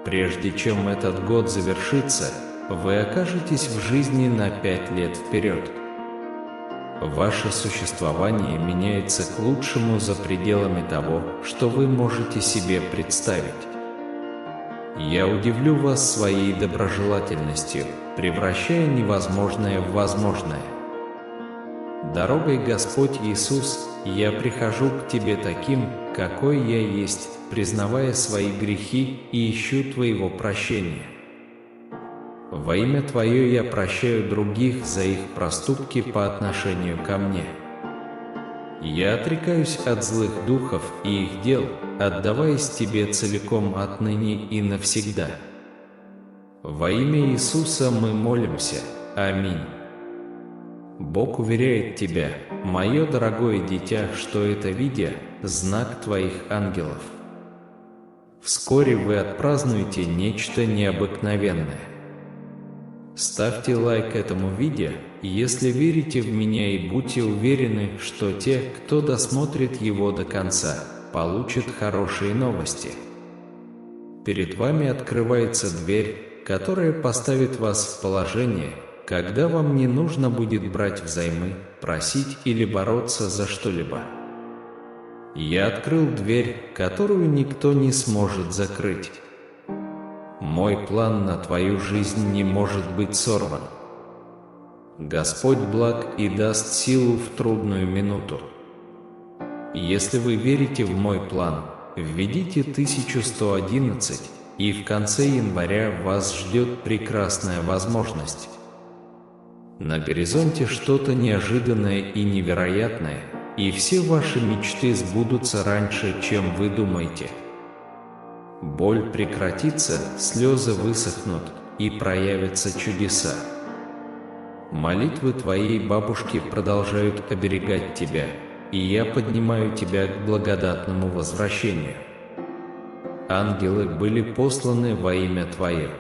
Прежде чем этот год завершится, вы окажетесь в жизни на 5 лет вперед. Ваше существование меняется к лучшему за пределами того, что вы можете себе представить. Я удивлю вас своей доброжелательностью, превращая невозможное в возможное. Дорогой Господь Иисус, я прихожу к Тебе таким, какой я есть, признавая свои грехи и ищу Твоего прощения. Во имя Твое я прощаю других за их проступки по отношению ко мне. Я отрекаюсь от злых духов и их дел, отдаваясь Тебе целиком отныне и навсегда. Во имя Иисуса мы молимся. Аминь. Бог уверяет тебя, мое дорогое дитя, что это видео – знак Твоих ангелов. Вскоре вы отпразднуете нечто необыкновенное. Ставьте лайк этому видео, если верите в меня, и будьте уверены, что те, кто досмотрит его до конца, получат хорошие новости. Перед вами открывается дверь, которая поставит вас в положение, когда вам не нужно будет брать взаймы, просить или бороться за что-либо. Я открыл дверь, которую никто не сможет закрыть. Мой план на твою жизнь не может быть сорван. Господь благ и даст силу в трудную минуту. Если вы верите в мой план, введите 1111, и в конце января вас ждет прекрасная возможность. На горизонте что-то неожиданное и невероятное, и все ваши мечты сбудутся раньше, чем вы думаете. Боль прекратится, слезы высохнут, и проявятся чудеса. Молитвы твоей бабушки продолжают оберегать тебя, и я поднимаю тебя к благодатному возвращению. Ангелы были посланы во имя Твое.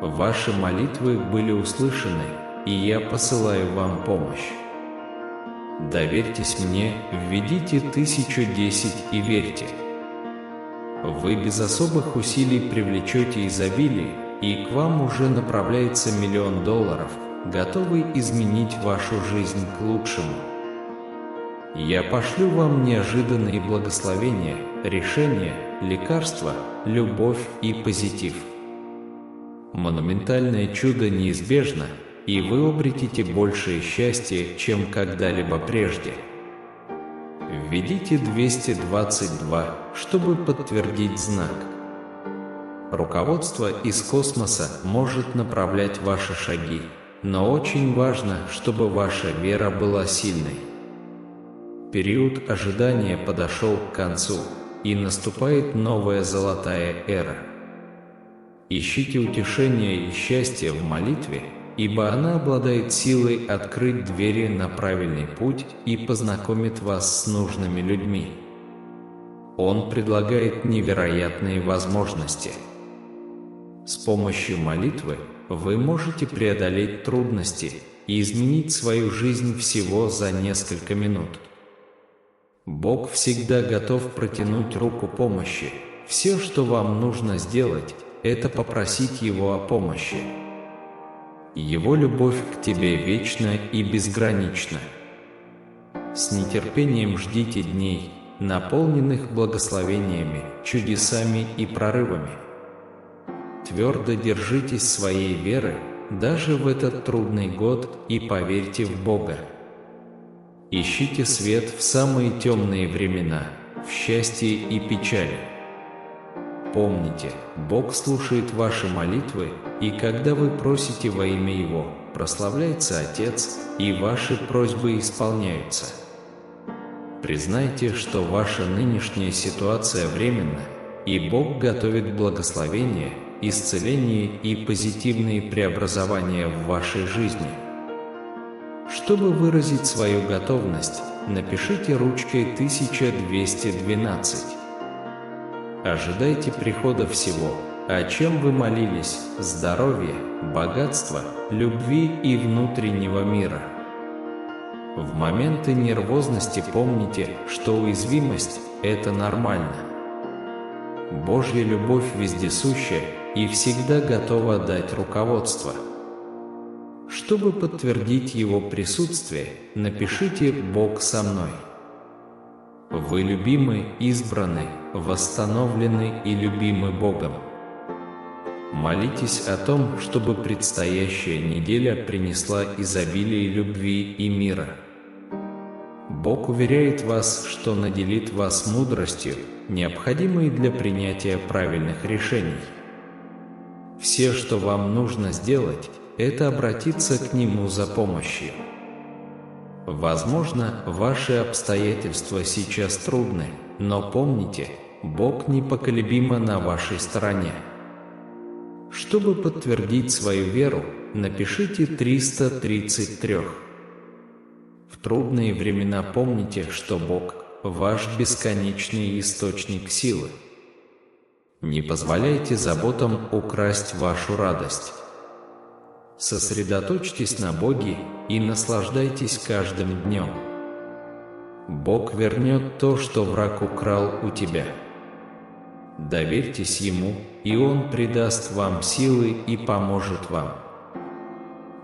Ваши молитвы были услышаны, и я посылаю вам помощь. Доверьтесь мне, введите 1010 и верьте. Вы без особых усилий привлечете изобилие, и к вам уже направляется $1 000 000, готовый изменить вашу жизнь к лучшему. Я пошлю вам неожиданные благословения, решения, лекарства, любовь и позитив. Монументальное чудо неизбежно, и вы обретете большее счастье, чем когда-либо прежде. Введите 222, чтобы подтвердить знак. Руководство из космоса может направлять ваши шаги, но очень важно, чтобы ваша вера была сильной. Период ожидания подошел к концу, и наступает новая золотая эра. Ищите утешения и счастья в молитве, ибо она обладает силой открыть двери на правильный путь и познакомит вас с нужными людьми. Он предлагает невероятные возможности. С помощью молитвы вы можете преодолеть трудности и изменить свою жизнь всего за несколько минут. Бог всегда готов протянуть руку помощи. Все, что вам нужно сделать, это попросить Его о помощи. Его любовь к тебе вечна и безгранична. С нетерпением ждите дней, наполненных благословениями, чудесами и прорывами. Твердо держитесь своей веры, даже в этот трудный год, и поверьте в Бога. Ищите свет в самые темные времена, в счастье и печали. Помните, Бог слушает ваши молитвы, и когда вы просите во имя Его, прославляется Отец, и ваши просьбы исполняются. Признайте, что ваша нынешняя ситуация временна, и Бог готовит благословение, исцеление и позитивные преобразования в вашей жизни. Чтобы выразить свою готовность, напишите ручкой 1212. Ожидайте прихода всего, о чем вы молились: здоровья, богатства, любви и внутреннего мира. В моменты нервозности помните, что уязвимость – это нормально. Божья любовь вездесуща и всегда готова дать руководство. Чтобы подтвердить Его присутствие, напишите «Бог со мной». Вы любимы, избраны, восстановлены и любимы Богом. Молитесь о том, чтобы предстоящая неделя принесла изобилие любви и мира. Бог уверяет вас, что наделит вас мудростью, необходимой для принятия правильных решений. Все, что вам нужно сделать, это обратиться к Нему за помощью. Возможно, ваши обстоятельства сейчас трудны, но помните, Бог непоколебимо на вашей стороне. Чтобы подтвердить свою веру, напишите 333. В трудные времена помните, что Бог – ваш бесконечный источник силы. Не позволяйте заботам украсть вашу радость. Сосредоточьтесь на Боге и наслаждайтесь каждым днем. Бог вернет то, что враг украл у тебя. Доверьтесь Ему, и Он придаст вам силы и поможет вам.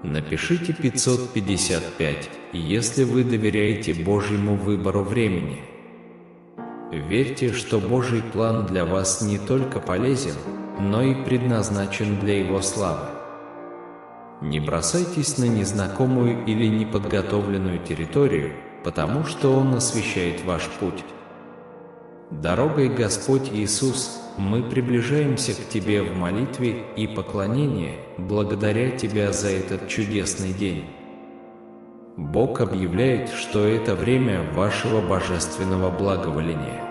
Напишите 555, если вы доверяете Божьему выбору времени. Верьте, что Божий план для вас не только полезен, но и предназначен для Его славы. Не бросайтесь на незнакомую или неподготовленную территорию, потому что Он освещает ваш путь. Дорогой Господь Иисус, мы приближаемся к Тебе в молитве и поклонении, благодаря Тебя за этот чудесный день. Бог объявляет, что это время вашего божественного благоволения.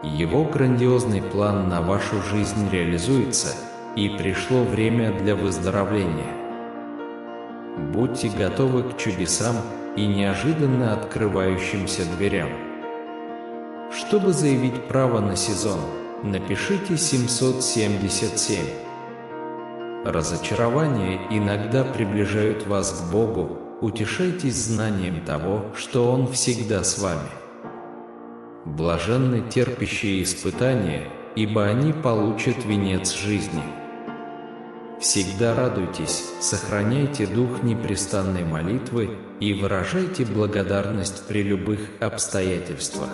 Его грандиозный план на вашу жизнь реализуется, и пришло время для выздоровления. Будьте готовы к чудесам и неожиданно открывающимся дверям. Чтобы заявить право на сезон, напишите 777. Разочарования иногда приближают вас к Богу, утешайтесь знанием того, что Он всегда с вами. Блаженны терпящие испытания, ибо они получат венец жизни. Всегда радуйтесь, сохраняйте дух непрестанной молитвы и выражайте благодарность при любых обстоятельствах.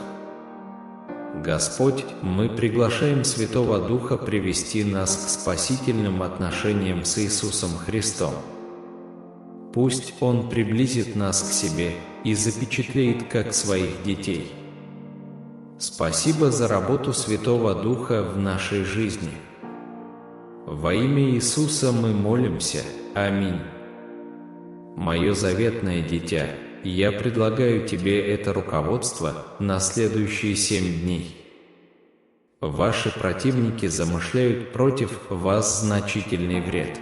Господь, мы приглашаем Святого Духа привести нас к спасительным отношениям с Иисусом Христом. Пусть Он приблизит нас к себе и запечатлеет как своих детей. Спасибо за работу Святого Духа в нашей жизни. Во имя Иисуса мы молимся. Аминь. Мое заветное дитя, я предлагаю тебе это руководство на следующие 7 дней. Ваши противники замышляют против вас значительный вред.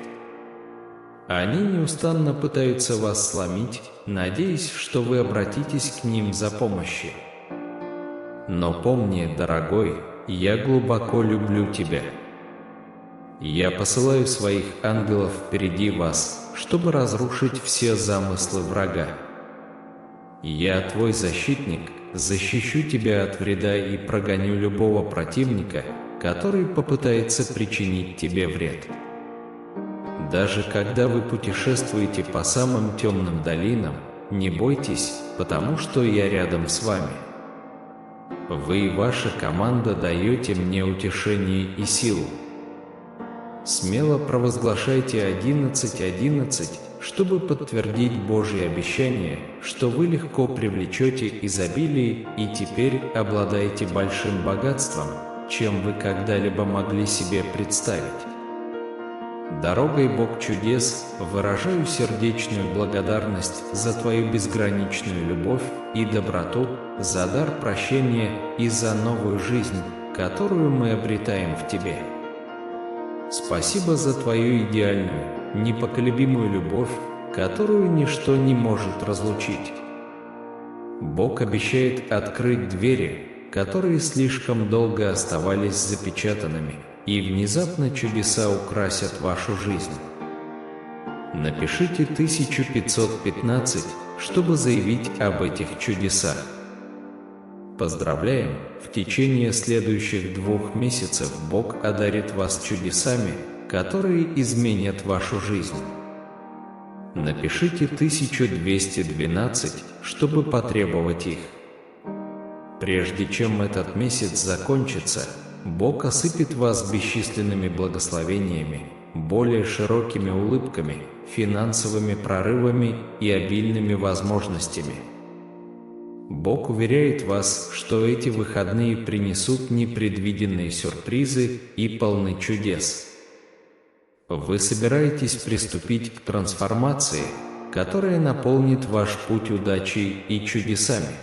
Они неустанно пытаются вас сломить, надеясь, что вы обратитесь к ним за помощью. Но помни, дорогой, я глубоко люблю тебя. Я посылаю своих ангелов впереди вас, чтобы разрушить все замыслы врага. Я твой защитник, защищу тебя от вреда и прогоню любого противника, который попытается причинить тебе вред. Даже когда вы путешествуете по самым темным долинам, не бойтесь, потому что я рядом с вами. Вы и ваша команда даете мне утешение и силу. Смело провозглашайте 11:11, чтобы подтвердить Божье обещание, что вы легко привлечете изобилие и теперь обладаете большим богатством, чем вы когда-либо могли себе представить. Дорогой Бог чудес, выражаю сердечную благодарность за Твою безграничную любовь и доброту, за дар прощения и за новую жизнь, которую мы обретаем в Тебе. Спасибо за Твою идеальную, непоколебимую любовь, которую ничто не может разлучить. Бог обещает открыть двери, которые слишком долго оставались запечатанными, и внезапно чудеса украсят вашу жизнь. Напишите 1515, чтобы заявить об этих чудесах. Поздравляем! В течение следующих 2 месяцев Бог одарит вас чудесами, которые изменят вашу жизнь. Напишите 1212, чтобы потребовать их. Прежде чем этот месяц закончится, Бог осыпет вас бесчисленными благословениями, более широкими улыбками, финансовыми прорывами и обильными возможностями. Бог уверяет вас, что эти выходные принесут непредвиденные сюрпризы и полны чудес. Вы собираетесь приступить к трансформации, которая наполнит ваш путь удачей и чудесами.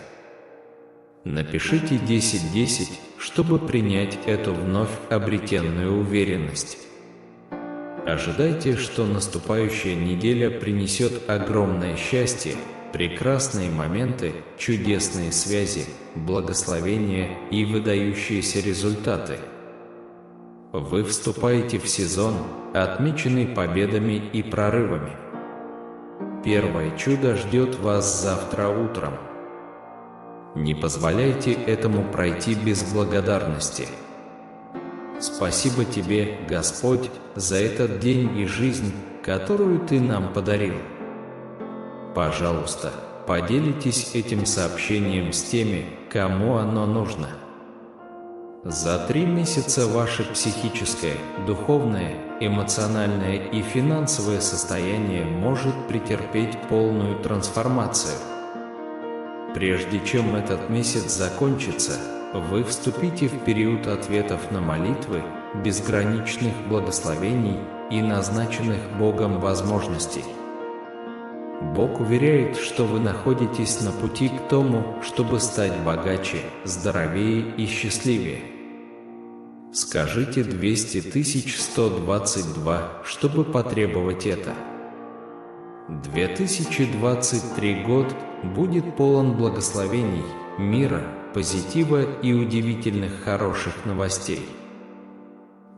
Напишите 10-10, чтобы принять эту вновь обретенную уверенность. Ожидайте, что наступающая неделя принесет огромное счастье, прекрасные моменты, чудесные связи, благословения и выдающиеся результаты. Вы вступаете в сезон, отмеченный победами и прорывами. Первое чудо ждет вас завтра утром. Не позволяйте этому пройти без благодарности. Спасибо Тебе, Господь, за этот день и жизнь, которую Ты нам подарил. Пожалуйста, поделитесь этим сообщением с теми, кому оно нужно. За 3 месяца ваше психическое, духовное, эмоциональное и финансовое состояние может претерпеть полную трансформацию. Прежде чем этот месяц закончится, вы вступите в период ответов на молитвы, безграничных благословений и назначенных Богом возможностей. Бог уверяет, что вы находитесь на пути к тому, чтобы стать богаче, здоровее и счастливее. Скажите 200 122, чтобы потребовать это. 2023 год будет полон благословений, мира, позитива и удивительных хороших новостей.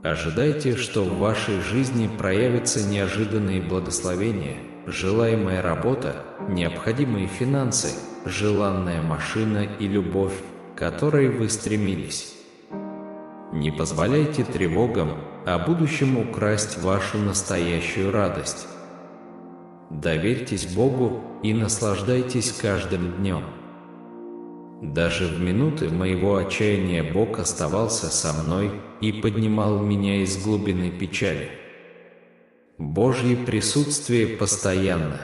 Ожидайте, что в вашей жизни проявятся неожиданные благословения, желаемая работа, необходимые финансы, желанная машина и любовь, к которой вы стремились. Не позволяйте тревогам о будущем украсть вашу настоящую радость. Доверьтесь Богу и наслаждайтесь каждым днем. Даже в минуты моего отчаяния Бог оставался со мной и поднимал меня из глубины печали. Божье присутствие постоянно.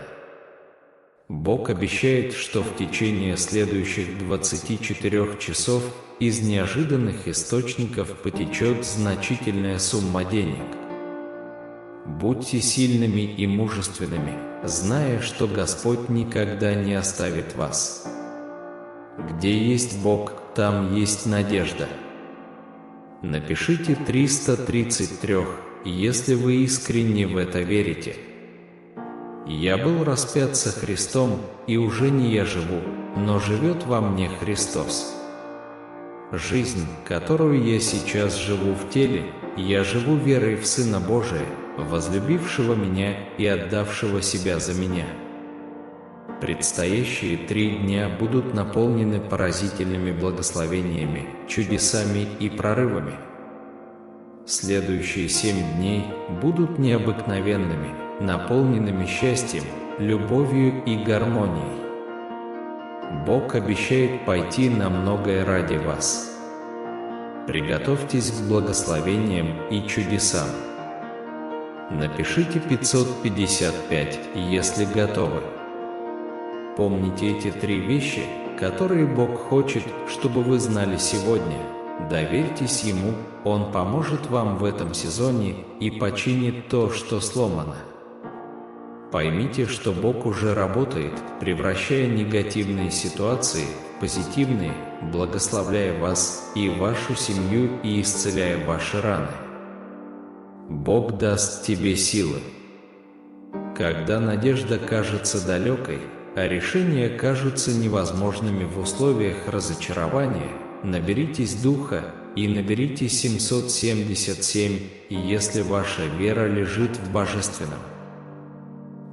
Бог обещает, что в течение следующих 24 часов из неожиданных источников потечет значительная сумма денег. Будьте сильными и мужественными, зная, что Господь никогда не оставит вас. Где есть Бог, там есть надежда. Напишите 333, если вы искренне в это верите. Я был распят со Христом, и уже не я живу, но живет во мне Христос. Жизнь, которую я сейчас живу в теле, я живу верой в Сына Божия, возлюбившего меня и отдавшего себя за меня. Предстоящие 3 дня будут наполнены поразительными благословениями, чудесами и прорывами. Следующие 7 дней будут необыкновенными, наполненными счастьем, любовью и гармонией. Бог обещает пойти на многое ради вас. Приготовьтесь к благословениям и чудесам. Напишите 555, если готовы. Помните эти 3 вещи, которые Бог хочет, чтобы вы знали сегодня. Доверьтесь Ему, Он поможет вам в этом сезоне и починит то, что сломано. Поймите, что Бог уже работает, превращая негативные ситуации в позитивные, благословляя вас и вашу семью и исцеляя ваши раны. Бог даст тебе силы. Когда надежда кажется далекой, а решения кажутся невозможными в условиях разочарования, наберитесь духа и наберите 777, если ваша вера лежит в божественном.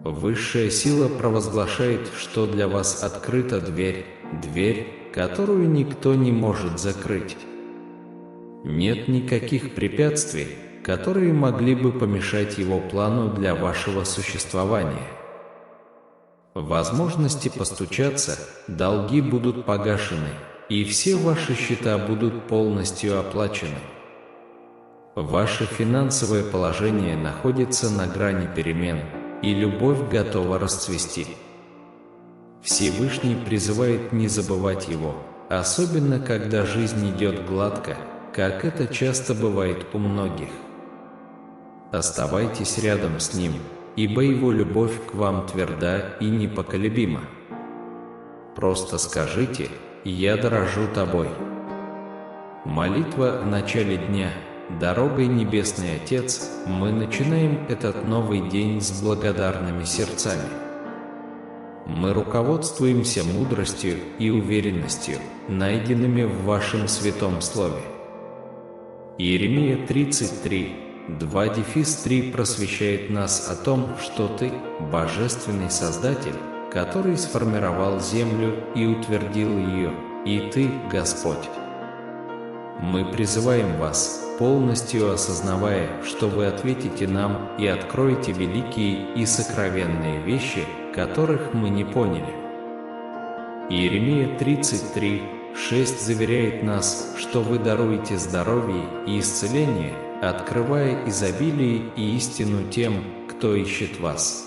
Высшая сила провозглашает, что для вас открыта дверь, которую никто не может закрыть. Нет никаких препятствий, которые могли бы помешать Его плану для вашего существования. Возможности постучаться, долги будут погашены, и все ваши счета будут полностью оплачены. Ваше финансовое положение находится на грани перемен, и любовь готова расцвести. Всевышний призывает не забывать Его, особенно когда жизнь идет гладко, как это часто бывает у многих. Оставайтесь рядом с Ним, ибо Его любовь к вам тверда и непоколебима. Просто скажите: «Я дорожу Тобой». Молитва в начале дня. Дорогой Небесный Отец, мы начинаем этот новый день с благодарными сердцами. Мы руководствуемся мудростью и уверенностью, найденными в Вашем Святом Слове. Иеремия 33, 2-3 просвещает нас о том, что Ты – Божественный Создатель, который сформировал землю и утвердил ее, и Ты – Господь. Мы призываем вас, полностью осознавая, что вы ответите нам и откроете великие и сокровенные вещи, которых мы не поняли. Иеремия 33:6 заверяет нас, что вы даруете здоровье и исцеление, открывая изобилие и истину тем, кто ищет вас.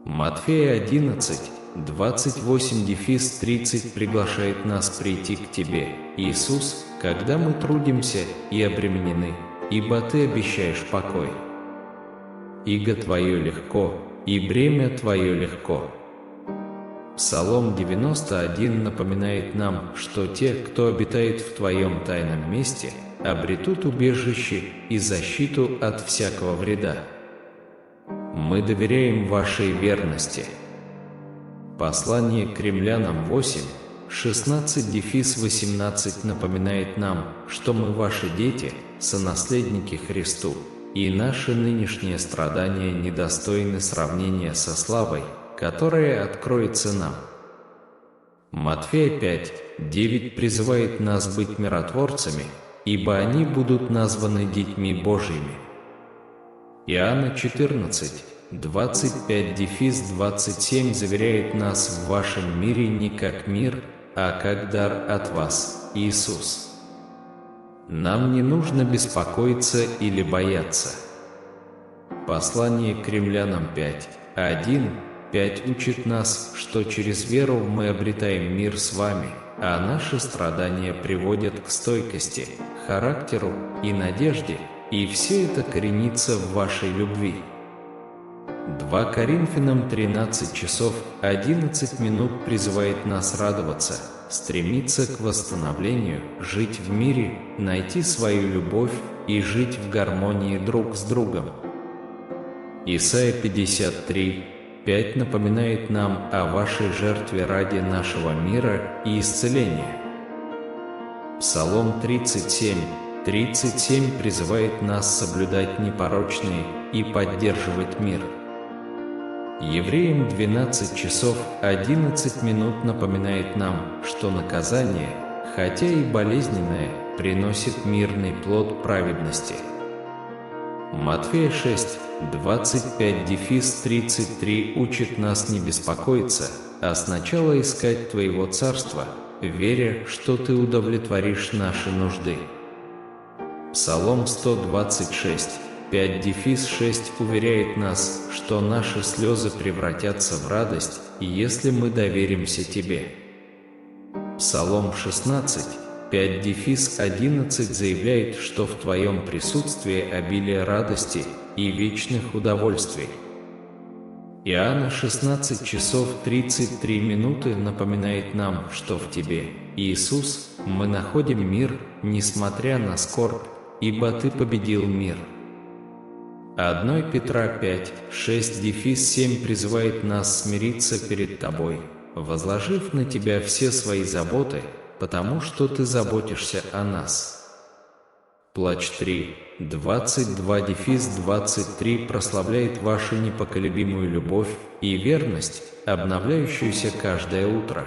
Матфея 11:28-30 приглашает нас прийти к Тебе, Иисус, когда мы трудимся и обременены, ибо Ты обещаешь покой. Иго Твое легко, и бремя Твое легко. Псалом 91 напоминает нам, что те, кто обитает в Твоем тайном месте, обретут убежище и защиту от всякого вреда. Мы доверяем Вашей верности. Послание к Римлянам 8:16-18 напоминает нам, что мы Ваши дети, сонаследники Христу, и наши нынешние страдания недостойны сравнения со славой, которая откроется нам. Матфея 5:9 призывает нас быть миротворцами, ибо они будут названы детьми Божьими. Иоанна 14:25-27 заверяет нас: в вашем мире не как мир, а как дар от вас, Иисус. Нам не нужно беспокоиться или бояться. Послание к Римлянам 5:1-5 учит нас, что через веру мы обретаем мир с вами, а наши страдания приводят к стойкости, характеру и надежде, и все это коренится в вашей любви. 2 Коринфянам 13:11 призывает нас радоваться, стремиться к восстановлению, жить в мире, найти свою любовь и жить в гармонии друг с другом. Исайя 53:5 напоминает нам о вашей жертве ради нашего мира и исцеления. Псалом 37:37 призывает нас соблюдать непорочные и поддерживать мир. Евреям 12:11 напоминает нам, что наказание, хотя и болезненное, приносит мирный плод праведности. Матфея 6:25-33 учит нас не беспокоиться, а сначала искать Твоего Царства, веря, что Ты удовлетворишь наши нужды. Псалом 126:5-6 уверяет нас, что наши слезы превратятся в радость, если мы доверимся Тебе. Псалом 16:5-11 заявляет, что в Твоем присутствии обилие радости и вечных удовольствий. Иоанна 16:33 напоминает нам, что в Тебе, Иисус, мы находим мир, несмотря на скорбь, ибо Ты победил мир. 1 Петра 5:6-7 призывает нас смириться перед Тобой, возложив на Тебя все свои заботы, потому что Ты заботишься о нас. Плач 3:22-23 прославляет Вашу непоколебимую любовь и верность, обновляющуюся каждое утро.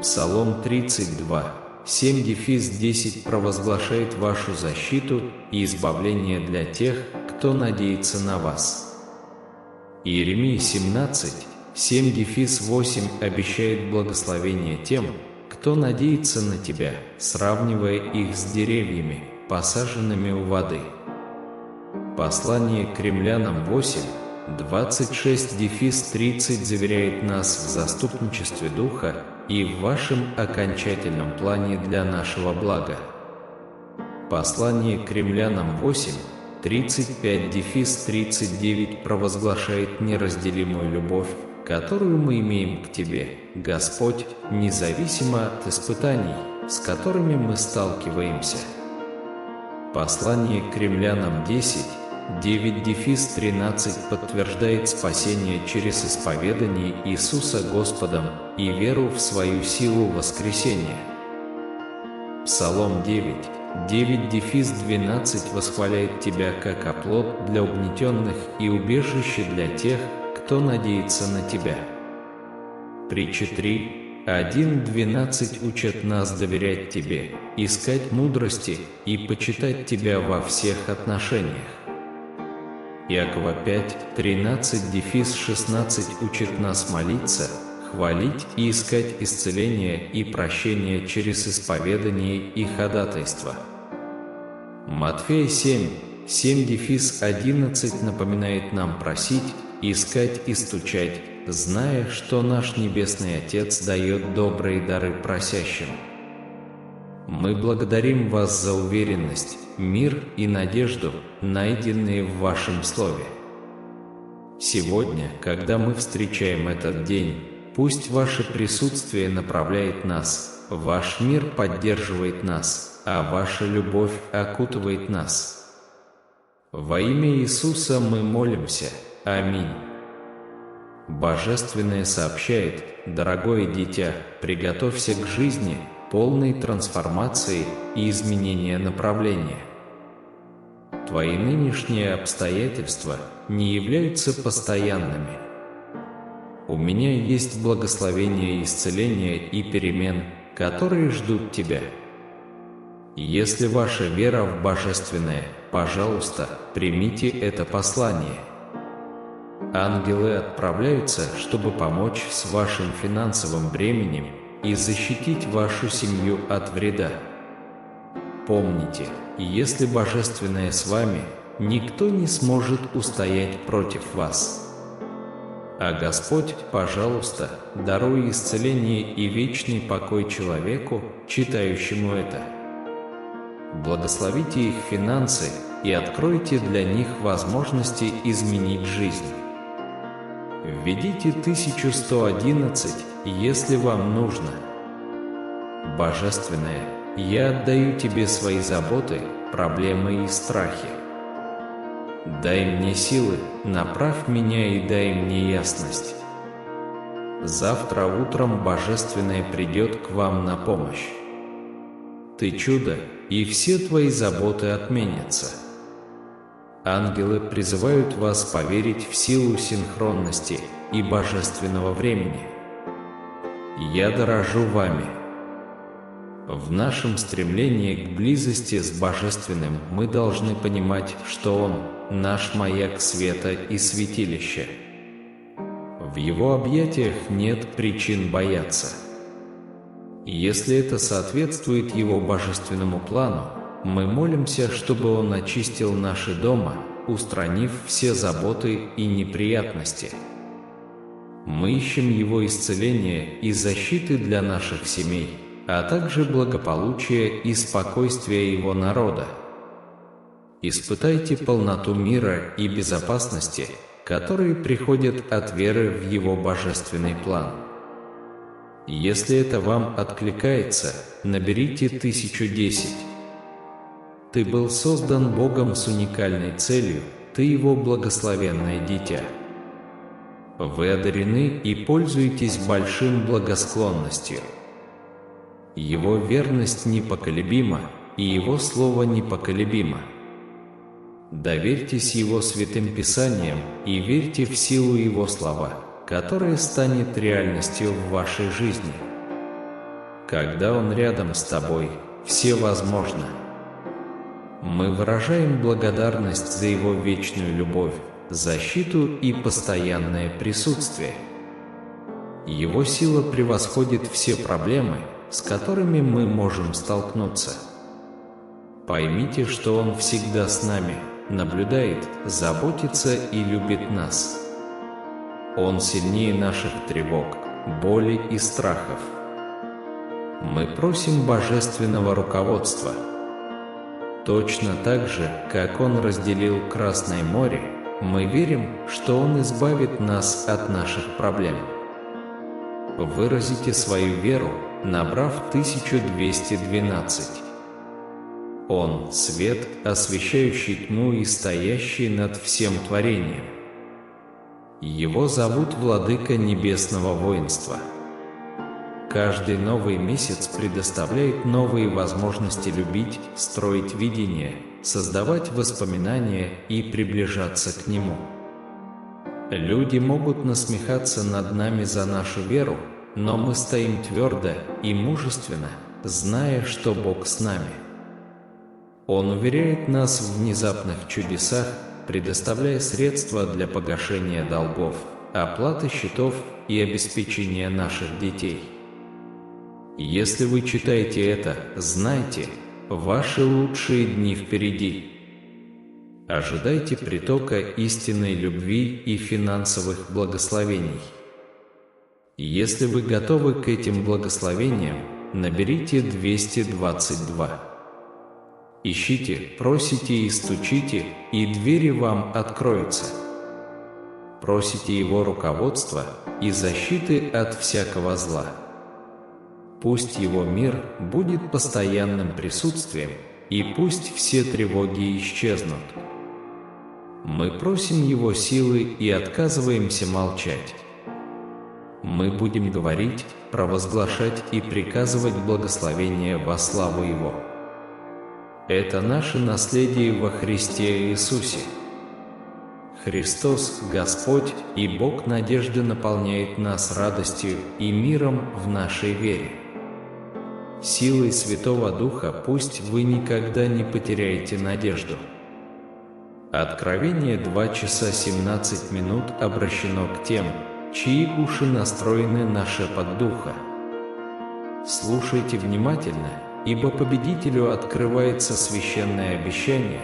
Псалом 32:7-10 провозглашает Вашу защиту и избавление для тех, кто надеется на Вас. Иеремия 17:7-8 обещает благословение тем, кто надеется на Тебя, сравнивая их с деревьями, посаженными у воды. Послание к Римлянам 8, 26-30 заверяет нас в заступничестве Духа и в вашем окончательном плане для нашего блага. Послание к Римлянам 8, 35-39 провозглашает неразделимую любовь, которую мы имеем к Тебе, Господь, независимо от испытаний, с которыми мы сталкиваемся. Послание к Римлянам 10, 9-13 подтверждает спасение через исповедание Иисуса Господом и веру в свою силу воскресения. Псалом 9, 9-12 восхваляет Тебя как оплот для угнетенных и убежище для тех, кто надеется на Тебя. Притча 3, 1-12 учат нас доверять Тебе, искать мудрости и почитать Тебя во всех отношениях. Иакова 5, 13-16 учит нас молиться, хвалить и искать исцеление и прощение через исповедание и ходатайство. Матфея 7, 7-11 напоминает нам просить, искать и стучать, зная, что наш Небесный Отец дает добрые дары просящим. Мы благодарим вас за уверенность, мир и надежду, найденные в вашем Слове. Сегодня, когда мы встречаем этот день, пусть ваше присутствие направляет нас, ваш мир поддерживает нас, а ваша любовь окутывает нас. Во имя Иисуса мы молимся. Аминь. Божественное сообщает: дорогое дитя, приготовься к жизни, полной трансформации и изменения направления. Твои нынешние обстоятельства не являются постоянными. У меня есть благословение исцеления и перемен, которые ждут тебя. Если ваша вера в Божественное, пожалуйста, примите это послание. Ангелы отправляются, чтобы помочь с вашим финансовым бременем и защитить вашу семью от вреда. Помните, если Божественное с вами, никто не сможет устоять против вас. А Господь, пожалуйста, даруй исцеление и вечный покой человеку, читающему это. Благословите их финансы и откройте для них возможности изменить жизнь. Введите 1111, если вам нужно. Божественное, я отдаю Тебе свои заботы, проблемы и страхи. Дай мне силы, направь меня и дай мне ясность. Завтра утром Божественное придет к вам на помощь. Ты чудо, и все твои заботы отменятся. Ангелы призывают вас поверить в силу синхронности и божественного времени. Я дорожу вами. В нашем стремлении к близости с Божественным мы должны понимать, что Он – наш маяк света и святилище. В Его объятиях нет причин бояться. Если это соответствует Его божественному плану, мы молимся, чтобы Он очистил наши дома, устранив все заботы и неприятности. Мы ищем Его исцеления и защиты для наших семей, а также благополучия и спокойствия Его народа. Испытайте полноту мира и безопасности, которые приходят от веры в Его божественный план. Если это вам откликается, наберите 1010. Ты был создан Богом с уникальной целью, ты Его благословенное дитя. Вы одарены и пользуетесь большим благосклонностью. Его верность непоколебима, и Его слово непоколебимо. Доверьтесь Его святым Писаниям и верьте в силу Его слова, которая станет реальностью в вашей жизни. Когда Он рядом с тобой, все возможно. Мы выражаем благодарность за Его вечную любовь, защиту и постоянное присутствие. Его сила превосходит все проблемы, с которыми мы можем столкнуться. Поймите, что Он всегда с нами, наблюдает, заботится и любит нас. Он сильнее наших тревог, боли и страхов. Мы просим божественного руководства. Точно так же, как Он разделил Красное море, мы верим, что Он избавит нас от наших проблем. Выразите свою веру, набрав 1212. Он – свет, освещающий тьму и стоящий над всем творением. Его зовут Владыка Небесного Воинства. Каждый новый месяц предоставляет новые возможности любить, строить видение, создавать воспоминания и приближаться к Нему. Люди могут насмехаться над нами за нашу веру, но мы стоим твердо и мужественно, зная, что Бог с нами. Он уверяет нас в внезапных чудесах, предоставляя средства для погашения долгов, оплаты счетов и обеспечения наших детей. Если вы читаете это, знайте, ваши лучшие дни впереди. Ожидайте притока истинной любви и финансовых благословений. Если вы готовы к этим благословениям, наберите 222. Ищите, просите и стучите, и двери вам откроются. Просите Его руководства и защиты от всякого зла. Пусть Его мир будет постоянным присутствием, и пусть все тревоги исчезнут. Мы просим Его силы и отказываемся молчать. Мы будем говорить, провозглашать и приказывать благословение во славу Его. Это наше наследие во Христе Иисусе. Христос, Господь и Бог надежды наполняет нас радостью и миром в нашей вере. Силой Святого Духа пусть вы никогда не потеряете надежду. Откровение 2 часа 17 минут обращено к тем, чьи уши настроены на шепот Духа. Слушайте внимательно, ибо победителю открывается священное обещание,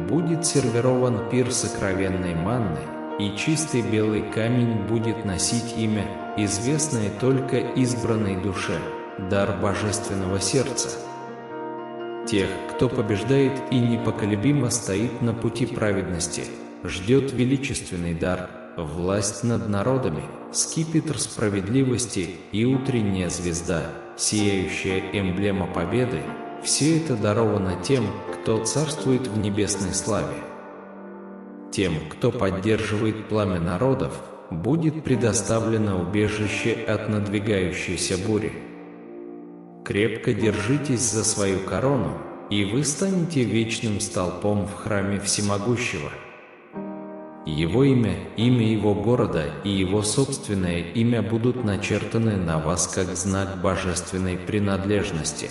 будет сервирован пир сокровенной манны, и чистый белый камень будет носить имя, известное только избранной душе, дар божественного сердца. Тех, кто побеждает и непоколебимо стоит на пути праведности, ждет величественный дар, власть над народами, скипетр справедливости и утренняя звезда, сияющая эмблема победы. Все это даровано тем, кто царствует в небесной славе. Тем, кто поддерживает пламя народов, будет предоставлено убежище от надвигающейся бури. Крепко держитесь за свою корону, и вы станете вечным столпом в храме Всемогущего. Его имя, имя его города и его собственное имя будут начертаны на вас как знак божественной принадлежности.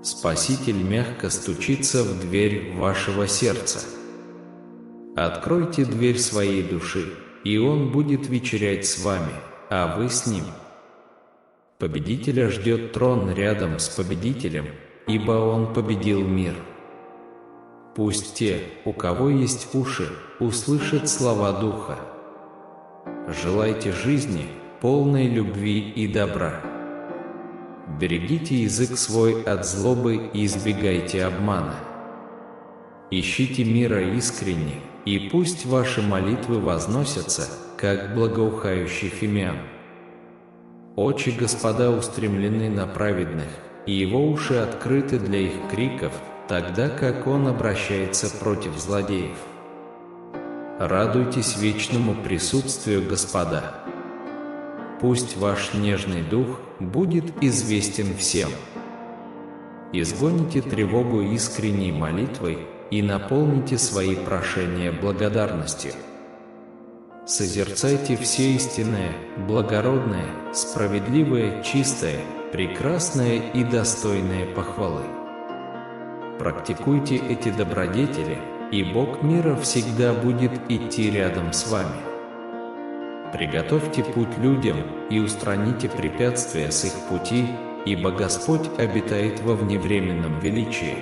Спаситель мягко стучится в дверь вашего сердца. Откройте дверь своей души, и Он будет вечерять с вами, а вы с Ним. Победителя ждет трон рядом с победителем, ибо Он победил мир. Пусть те, у кого есть уши, услышат слова Духа. Желайте жизни, полной любви и добра. Берегите язык свой от злобы и избегайте обмана. Ищите мира искренне, и пусть ваши молитвы возносятся, как благоухающий фимиам. Очи Господа устремлены на праведных, и Его уши открыты для их криков, тогда как Он обращается против злодеев. Радуйтесь вечному присутствию Господа. Пусть ваш нежный дух будет известен всем. Изгоните тревогу искренней молитвой и наполните свои прошения благодарностью. Созерцайте все истинное, благородное, справедливое, чистое, прекрасное и достойное похвалы. Практикуйте эти добродетели, и Бог мира всегда будет идти рядом с вами. Приготовьте путь людям и устраните препятствия с их пути, ибо Господь обитает во вневременном величии.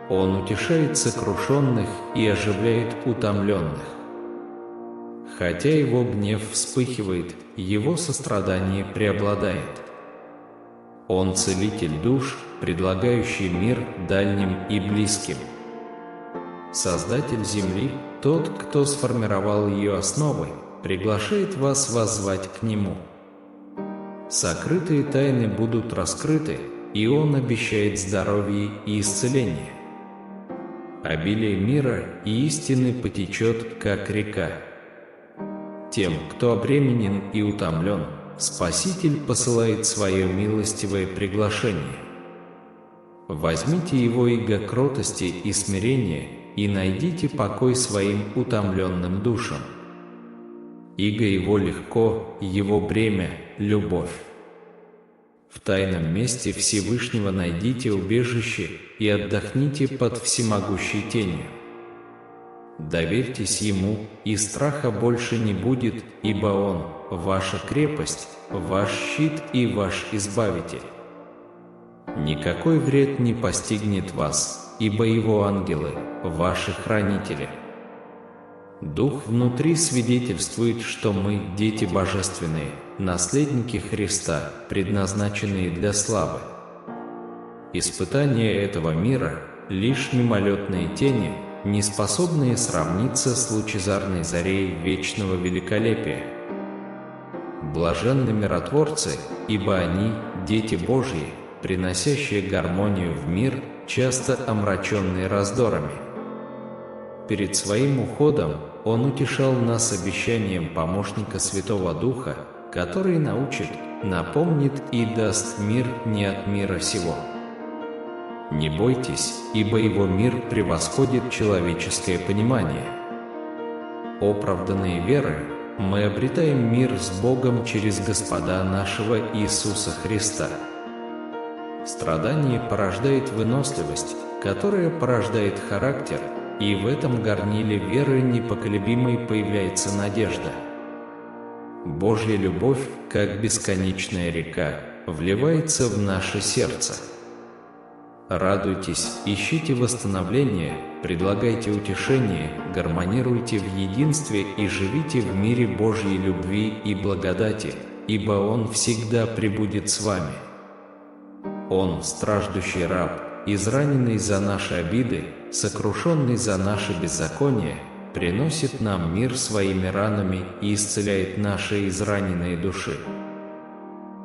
Он утешает сокрушенных и оживляет утомленных. Хотя его гнев вспыхивает, его сострадание преобладает. Он целитель душ, предлагающий мир дальним и близким. Создатель земли, тот, кто сформировал ее основы, приглашает вас воззвать к Нему. Сокрытые тайны будут раскрыты, и Он обещает здоровье и исцеление. Обилие мира и истины потечет, как река. Тем, кто обременен и утомлен, Спаситель посылает свое милостивое приглашение. Возьмите Его иго кротости и смирения и найдите покой своим утомленным душам. Иго Его легко, Его бремя – любовь. В тайном месте Всевышнего найдите убежище и отдохните под всемогущей тенью. Доверьтесь Ему, и страха больше не будет, ибо Он – ваша крепость, ваш щит и ваш избавитель. Никакой вред не постигнет вас, ибо Его ангелы – ваши хранители. Дух внутри свидетельствует, что мы – дети божественные, наследники Христа, предназначенные для славы. Испытания этого мира – лишь мимолетные тени, не способные сравниться с лучезарной зарей вечного великолепия. Блаженны миротворцы, ибо они – дети Божьи, приносящие гармонию в мир, часто омраченный раздорами. Перед своим уходом Он утешал нас обещанием помощника Святого Духа, который научит, напомнит и даст мир не от мира сего. Не бойтесь, ибо Его мир превосходит человеческое понимание. Оправданные верой, мы обретаем мир с Богом через Господа нашего Иисуса Христа. Страдание порождает выносливость, которая порождает характер, и в этом горниле веры непоколебимой появляется надежда. Божья любовь, как бесконечная река, вливается в наше сердце. Радуйтесь, ищите восстановления, предлагайте утешение, гармонируйте в единстве и живите в мире Божьей любви и благодати, ибо Он всегда пребудет с вами. Он, страждущий раб, израненный за наши обиды, сокрушенный за наши беззакония, приносит нам мир своими ранами и исцеляет наши израненные души.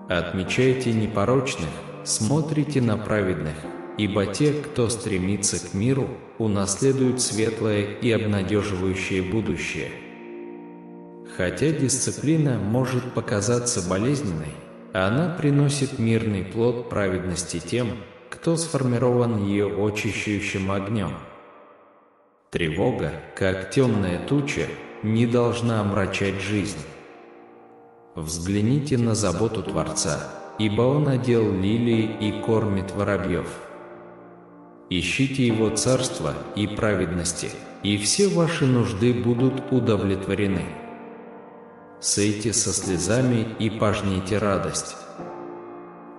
Отмечайте непорочных, смотрите на праведных, ибо те, кто стремится к миру, унаследуют светлое и обнадеживающее будущее. Хотя дисциплина может показаться болезненной, она приносит мирный плод праведности тем, кто сформирован ее очищающим огнем. Тревога, как темная туча, не должна омрачать жизнь. Взгляните на заботу Творца, ибо Он одел лилии и кормит воробьев. Ищите Его царства и праведности, и все ваши нужды будут удовлетворены. Сойте со слезами и пожните радость.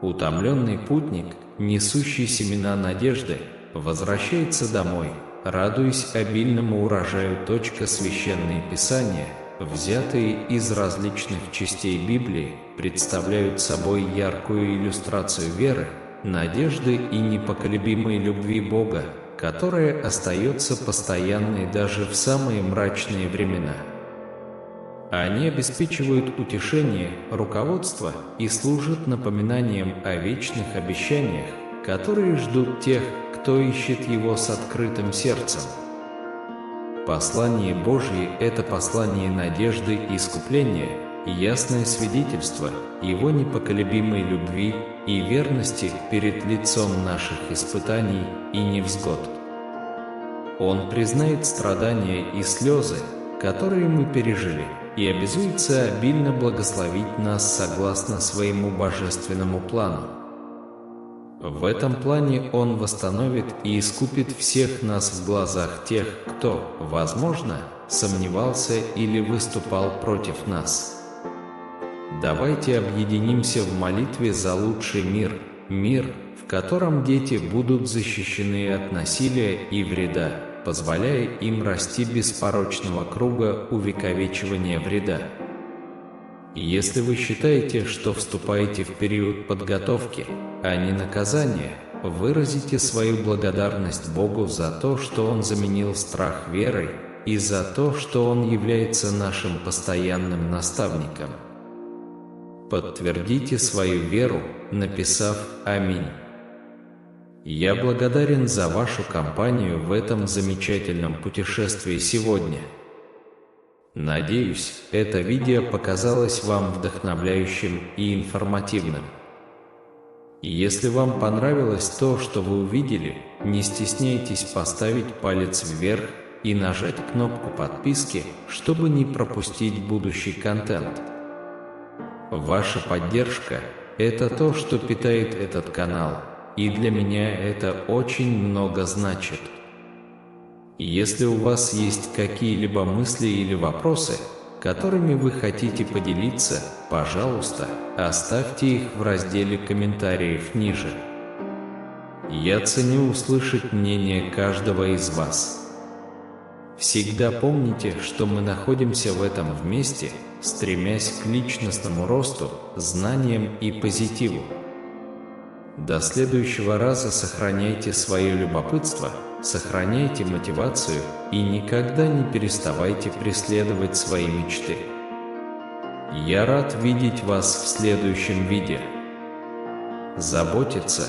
Утомленный путник, несущий семена надежды, возвращается домой, радуясь обильному урожаю. Священные Писания, взятые из различных частей Библии, представляют собой яркую иллюстрацию веры, надежды и непоколебимой любви Бога, которая остается постоянной даже в самые мрачные времена. Они обеспечивают утешение, руководство и служат напоминанием о вечных обещаниях, которые ждут тех, кто ищет Его с открытым сердцем. Послание Божье – это послание надежды и искупления, ясное свидетельство Его непоколебимой любви и верности перед лицом наших испытаний и невзгод. Он признает страдания и слезы, которые мы пережили, и обязуется обильно благословить нас согласно своему божественному плану. В этом плане Он восстановит и искупит всех нас в глазах тех, кто, возможно, сомневался или выступал против нас. Давайте объединимся в молитве за лучший мир, мир, в котором дети будут защищены от насилия и вреда, позволяя им расти без порочного круга увековечивания вреда. Если вы считаете, что вступаете в период подготовки, а не наказания, выразите свою благодарность Богу за то, что Он заменил страх верой, и за то, что Он является нашим постоянным наставником. Подтвердите свою веру, написав «Аминь». Я благодарен за вашу компанию в этом замечательном путешествии сегодня. Надеюсь, это видео показалось вам вдохновляющим и информативным. Если вам понравилось то, что вы увидели, не стесняйтесь поставить палец вверх и нажать кнопку подписки, чтобы не пропустить будущий контент. Ваша поддержка – это то, что питает этот канал, и для меня это очень много значит. Если у вас есть какие-либо мысли или вопросы, которыми вы хотите поделиться, пожалуйста, оставьте их в разделе комментариев ниже. Я ценю услышать мнение каждого из вас. Всегда помните, что мы находимся в этом вместе, стремясь к личностному росту, знаниям и позитиву. До следующего раза сохраняйте свое любопытство, сохраняйте мотивацию и никогда не переставайте преследовать свои мечты. Я рад видеть вас в следующем видео. Заботиться